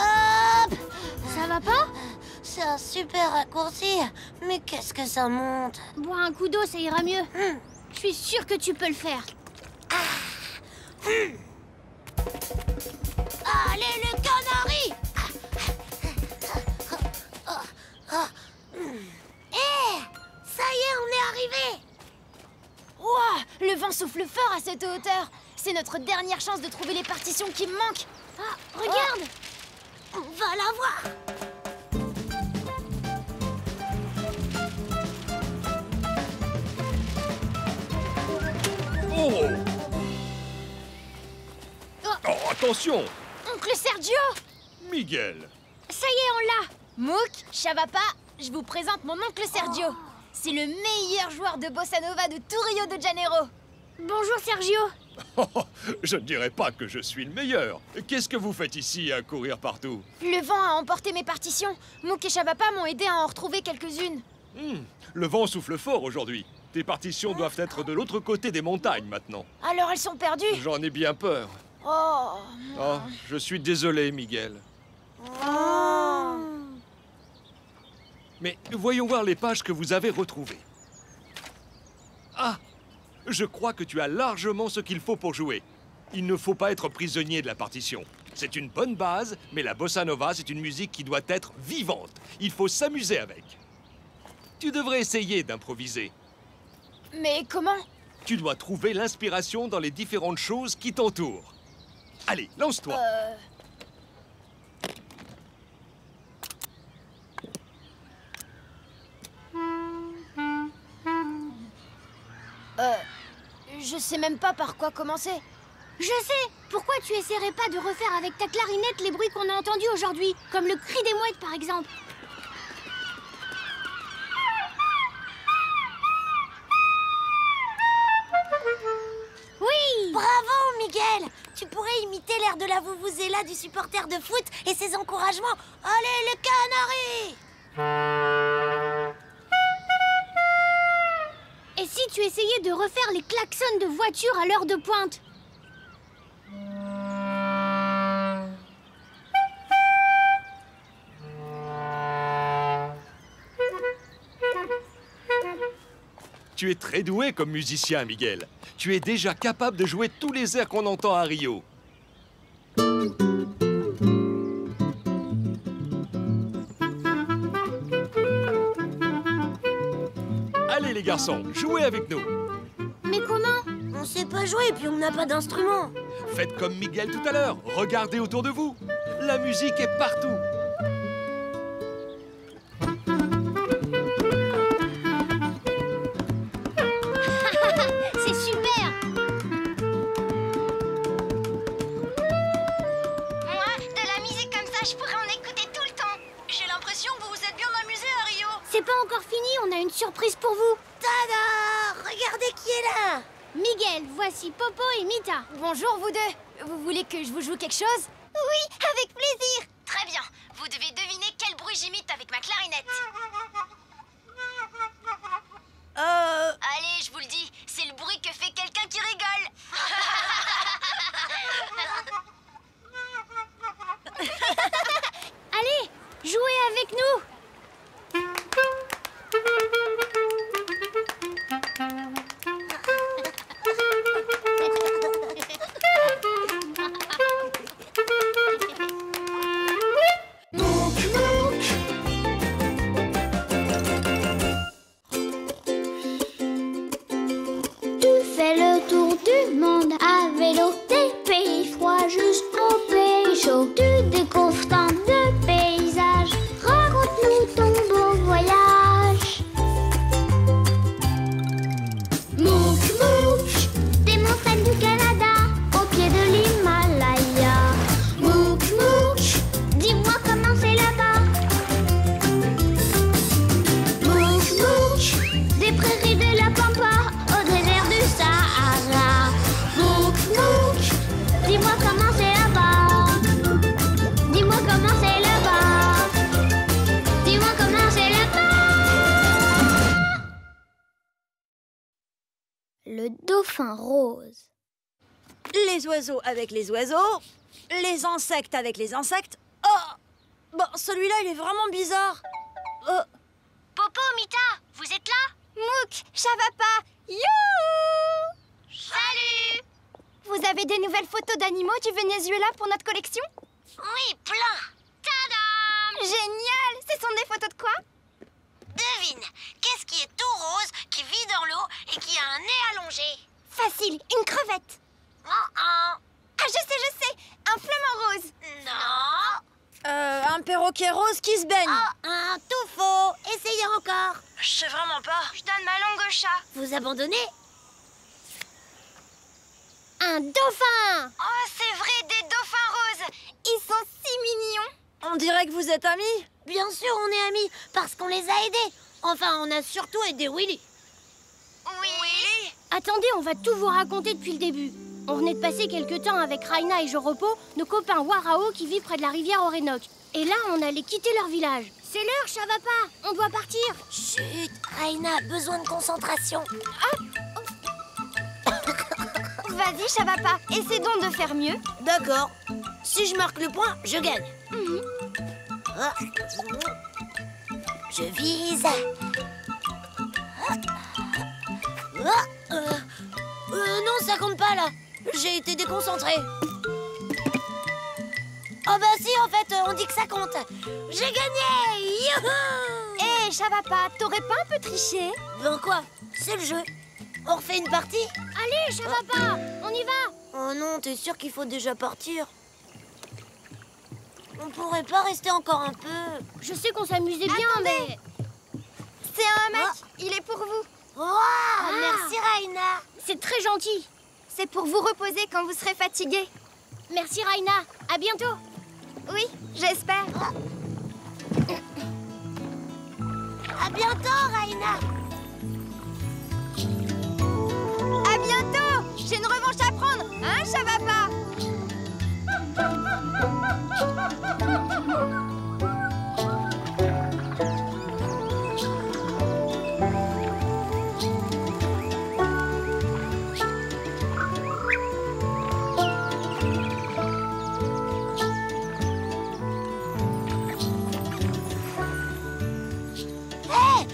Ça va pas? C'est un super raccourci, mais qu'est-ce que ça monte? Bois un coup d'eau, ça ira mieux. Je suis sûre que tu peux le faire. Allez, le canari! Ça y est, on est arrivé! Ouah, le vent souffle fort à cette hauteur. C'est notre dernière chance de trouver les partitions qui me manquent. Ah, regarde! On va la voir! Oh! Oh, attention! Oncle Sergio! Miguel! Ça y est, on l'a! Mouk, Chavapa, je vous présente mon oncle Sergio. C'est le meilleur joueur de bossa nova de tout Rio de Janeiro. Bonjour Sergio! Je ne dirais pas que je suis le meilleur. Qu'est-ce que vous faites ici à courir partout? Le vent a emporté mes partitions. Mouk et Chavapa m'ont aidé à en retrouver quelques-unes. Le vent souffle fort aujourd'hui. Tes partitions doivent être de l'autre côté des montagnes maintenant. Alors elles sont perdues? J'en ai bien peur. Oh, je suis désolé, Miguel. Mais voyons voir les pages que vous avez retrouvées. Ah! Je crois que tu as largement ce qu'il faut pour jouer. Il ne faut pas être prisonnier de la partition. C'est une bonne base, mais la bossa nova, c'est une musique qui doit être vivante. Il faut s'amuser avec. Tu devrais essayer d'improviser. mais comment? Tu dois trouver l'inspiration dans les différentes choses qui t'entourent. Allez, lance-toi. Je sais même pas par quoi commencer. Je sais! Pourquoi tu essaierais pas de refaire avec ta clarinette les bruits qu'on a entendus aujourd'hui? Comme le cri des mouettes, par exemple. Oui! Bravo, Miguel! Tu pourrais imiter l'air de la vuvuzela du supporter de foot et ses encouragements. Allez, le canari! Et si tu essayais de refaire les klaxons de voiture à l'heure de pointe? Tu es très doué comme musicien, Miguel. Tu es déjà capable de jouer tous les airs qu'on entend à Rio. Allez les garçons, jouez avec nous. Mais comment? On sait pas jouer et puis on n'a pas d'instrument. Faites comme Miguel tout à l'heure. Regardez autour de vous. La musique est partout. C'est super! Moi, de la musique comme ça, je pourrais en écouter tout le temps. J'ai l'impression que vous vous êtes bien amusés à Rio. C'est pas encore fini, on a une surprise pour vous. Tada! Regardez qui est là! Miguel, voici Popo et Mita. Bonjour vous deux. Vous voulez que je vous joue quelque chose? Oui, avec plaisir. Très bien. Vous devez deviner quel bruit j'imite avec ma clarinette. Allez, je vous le dis, c'est le bruit que fait quelqu'un qui rigole. Allez, jouez avec nous. Tu fais le tour du monde à vélo, des pays froids jusqu'aux pays chauds. Tu découvres tant de paysages, raconte-nous ton beau voyage. Mouk Mouk, des montagnes du Canada, au pied de l'Himalaya. Mouk Mouk, dis-moi comment c'est là-bas. Mouk Mouk, des prairies de la Pampa au désert du Sahara. Mouk Mouk, dis-moi comment c'est là-bas. Dis-moi comment c'est là-bas. Dis-moi comment c'est là-bas. Le dauphin rose. Les oiseaux avec les oiseaux, les insectes avec les insectes. Oh! Bon, celui-là, il est vraiment bizarre. Oh! Popo, Mita, vous êtes là? Mouk, Chavapa, youhou! Salut! Vous avez des nouvelles photos d'animaux du Venezuela pour notre collection? Oui, plein. Tadam! Génial! Ce sont des photos de quoi? Devine, qu'est-ce qui est tout rose, qui vit dans l'eau et qui a un nez allongé? Facile, une crevette. Ah, je sais, un flamant rose. non. Un perroquet rose qui se baigne. Tout faux. Essayez encore. Je sais vraiment pas. Je donne ma langue au chat. Vous abandonnez? Un dauphin. Oh, c'est vrai, des dauphins roses. Ils sont si mignons. On dirait que vous êtes amis. Bien sûr, on est amis, parce qu'on les a aidés. Enfin, on a surtout aidé Willy. Oui. Attendez, on va tout vous raconter depuis le début. On venait de passer quelques temps avec Raina et Joropo, nos copains Warao qui vivent près de la rivière Orénoque. Et là, on allait quitter leur village. C'est l'heure, Chavapa. On doit partir. Chut, Raina a besoin de concentration. Vas-y, Chavapa, essaie donc de faire mieux. D'accord. Si je marque le point, je gagne. Ah. Je vise. Non, ça compte pas là. J'ai été déconcentrée. Oh bah si, en fait, on dit que ça compte. J'ai gagné. Youhou! Hé, Chavapa, t'aurais pas un peu triché? Ben quoi? C'est le jeu. On refait une partie? Allez, Chavapa, on y va. Oh non, t'es sûr qu'il faut déjà partir? On pourrait pas rester encore un peu? Je sais qu'on s'amusait bien, mais... C'est un hamac, il est pour vous. Wow, merci Raina. C'est très gentil. C'est pour vous reposer quand vous serez fatigué. Merci Raina, à bientôt. Oui, j'espère. À bientôt Raina. À bientôt. J'ai une revanche à prendre, hein, Chavapa?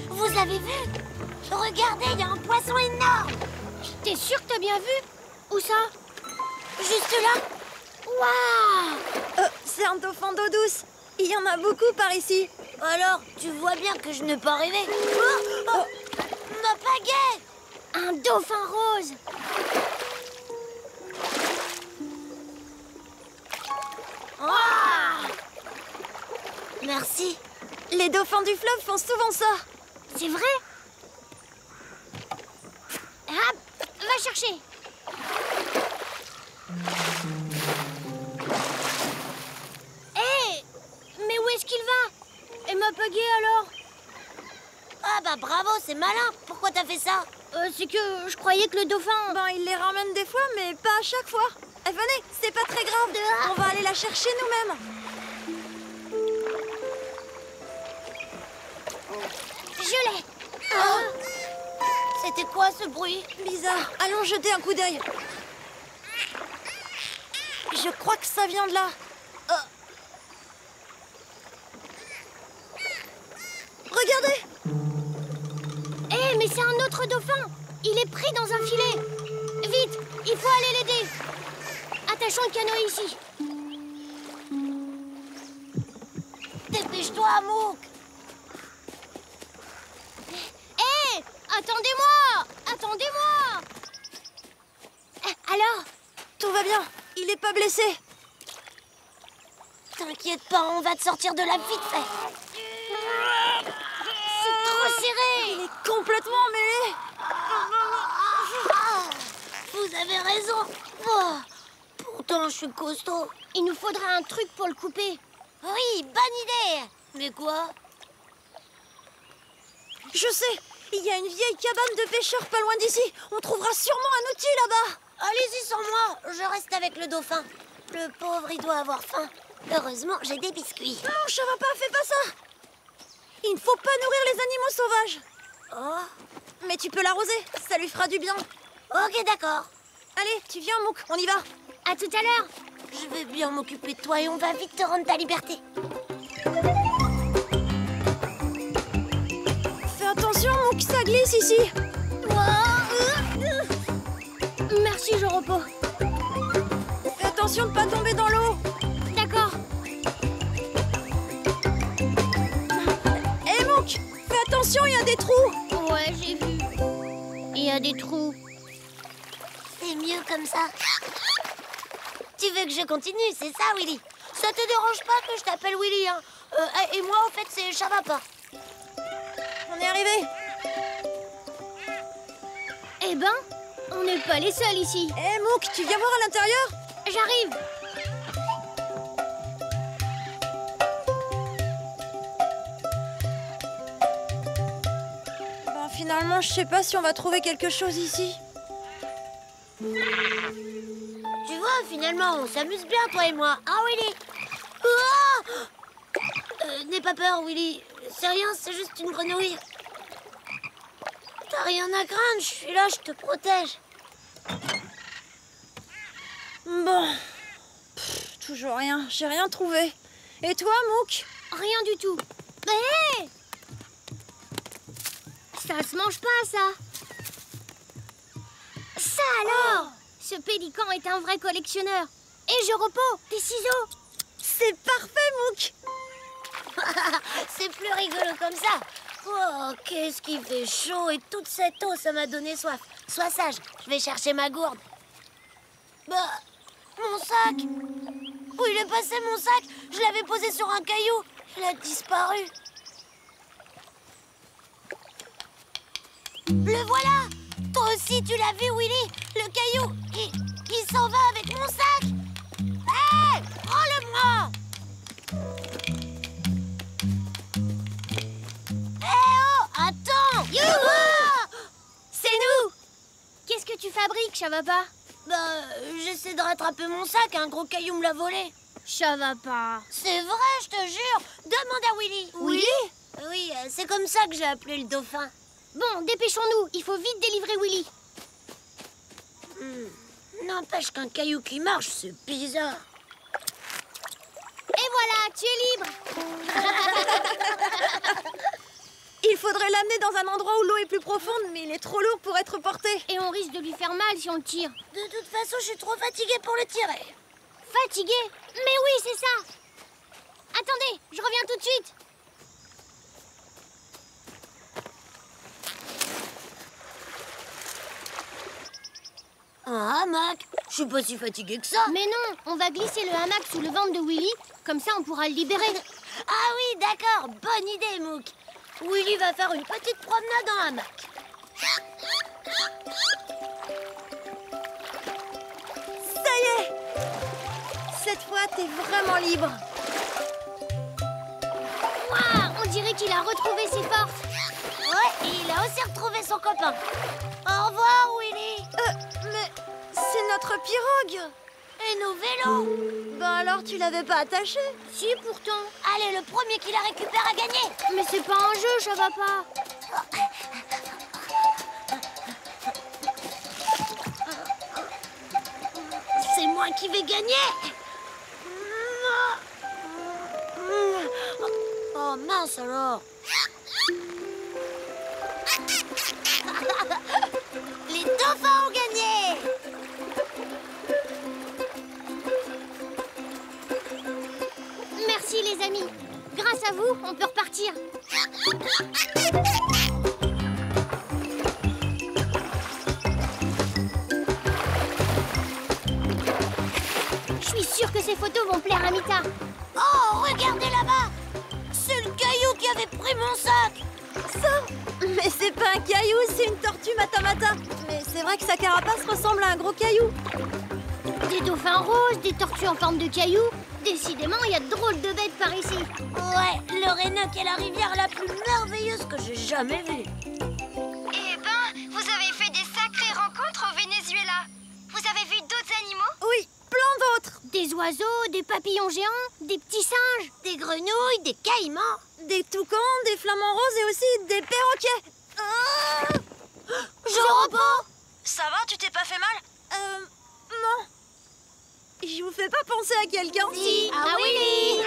Vous avez vu? Regardez, il y a un poisson énorme. T'es sûr que t'as bien vu? Où ça? Juste là. Waouh! C'est un dauphin d'eau douce. Il y en a beaucoup par ici. Alors, tu vois bien que je n'ai pas rêvé. Ma pagaie! Un dauphin rose. Merci. Les dauphins du fleuve font souvent ça. C'est vrai? Hop, va chercher. Hé! Mais où est-ce qu'il va? Et ma pagaie alors? Ah bah bravo, c'est malin. Pourquoi t'as fait ça? C'est que je croyais que le dauphin... Ben, il les ramène des fois, mais pas à chaque fois. Eh, venez, c'est pas très grave. On va aller la chercher nous-mêmes. Je l'ai. C'était quoi ce bruit? Bizarre. Allons jeter un coup d'œil. Je crois que ça vient de là. Regardez! Hé, mais c'est un autre dauphin. Il est pris dans un filet. Vite, il faut aller l'aider. Attachons le canoë ici. Dépêche-toi, Mouk. Hé, attendez-moi. Attendez-moi. Alors? Tout va bien. Il est pas blessé. T'inquiète pas, on va te sortir de là vite fait. C'est trop serré. Il est complètement mêlé. Vous avez raison. Oh, pourtant, je suis costaud. Il nous faudra un truc pour le couper. Oui, bonne idée. Mais quoi? Je sais. Il y a une vieille cabane de pêcheurs pas loin d'ici. On trouvera sûrement un outil là-bas. Allez-y sans moi. Je reste avec le dauphin. Le pauvre, il doit avoir faim. Heureusement, j'ai des biscuits. Non, Chavapa, fais pas ça. Il ne faut pas nourrir les animaux sauvages. Oh. Mais tu peux l'arroser, ça lui fera du bien. Ok, d'accord. Allez, tu viens, Mouk, on y va. À tout à l'heure. Je vais bien m'occuper de toi et on va vite te rendre ta liberté. Fais attention, Mouk, ça glisse ici. Merci, Joropo. Fais attention de pas tomber dans l'eau. D'accord. Hé, Mouk, fais attention, il y a des trous. Ouais, j'ai vu. Il y a des trous. C'est mieux comme ça. Tu veux que je continue, c'est ça, Willy? Ça te dérange pas que je t'appelle Willy, hein? Et moi, en fait, c'est Chavapa. On est arrivé. Eh ben, on n'est pas les seuls ici. Hé, Mouk, tu viens voir à l'intérieur? J'arrive. Ben, finalement, je sais pas si on va trouver quelque chose ici. Tu vois, finalement, on s'amuse bien, toi et moi. Hein, Willy? Oh, n'aie pas peur, Willy. C'est rien, c'est juste une grenouille. T'as rien à craindre, je suis là, je te protège. Bon. Toujours rien, j'ai rien trouvé. Et toi, Mouk? Rien du tout. Mais hé! Ça se mange pas, ça. Ça alors! Ce pélican est un vrai collectionneur. Et Joropo, des ciseaux. C'est parfait, Mouk. C'est plus rigolo comme ça. Oh, qu'est-ce qui fait chaud et toute cette eau, ça m'a donné soif. Sois sage, je vais chercher ma gourde. Bah, mon sac. Où il est passé, mon sac? Je l'avais posé sur un caillou. Il a disparu. Le voilà. Toi aussi, tu l'as vu, Willy? Le caillou, il s'en va avec mon sac. Hé, prends-le-moi. Attends! Youhou! C'est nous! Qu'est-ce que tu fabriques, Chavapa? Bah, j'essaie de rattraper mon sac, un gros caillou me l'a volé. Chavapa. C'est vrai, je te jure. Demande à Willy. Willy? Oui, c'est comme ça que j'ai appelé le dauphin. Bon, dépêchons-nous, il faut vite délivrer Willy. N'empêche qu'un caillou qui marche, c'est bizarre. Et voilà, tu es libre. Il faudrait l'amener dans un endroit où l'eau est plus profonde, mais il est trop lourd pour être porté. Et on risque de lui faire mal si on le tire. De toute façon, je suis trop fatiguée pour le tirer. Fatigué? Mais oui, c'est ça. Attendez, je reviens tout de suite. Un hamac? Je suis pas si fatiguée que ça. Mais non, on va glisser le hamac sous le ventre de Willy, comme ça on pourra le libérer. Ah oui, d'accord, bonne idée, Mouk. Willy va faire une petite promenade en hamac. Ça y est! Cette fois, t'es vraiment libre. Waouh, on dirait qu'il a retrouvé ses forces. Ouais, et il a aussi retrouvé son copain. Au revoir, Willy. Mais c'est notre pirogue. Et nos vélos. Ben alors, tu l'avais pas attaché? Si, pourtant. Allez, le premier qui la récupère a gagné. Mais c'est pas un jeu, ça va pas. C'est moi qui vais gagner. Oh mince alors. Les dauphins ont gagné. Merci les amis. Grâce à vous, on peut repartir. Je suis sûre que ces photos vont plaire à Mita. Oh, regardez là-bas. C'est le caillou qui avait pris mon sac. Ça? Mais c'est pas un caillou, c'est une tortue matamata. Mais c'est vrai que sa carapace ressemble à un gros caillou. Des dauphins roses, des tortues en forme de cailloux. Décidément, il y a de drôles de bêtes par ici. Ouais, l'Orénoque est la rivière la plus merveilleuse que j'ai jamais vue. Eh ben, vous avez fait des sacrées rencontres au Venezuela. Vous avez vu d'autres animaux? Oui, plein d'autres. Des oiseaux, des papillons géants, des petits singes, des grenouilles, des caïmans, des toucans, des flamants roses et aussi des perroquets. Joropo! Ça va, tu t'es pas fait mal? Non. Je vous fais pas penser à quelqu'un? Si, à Willy.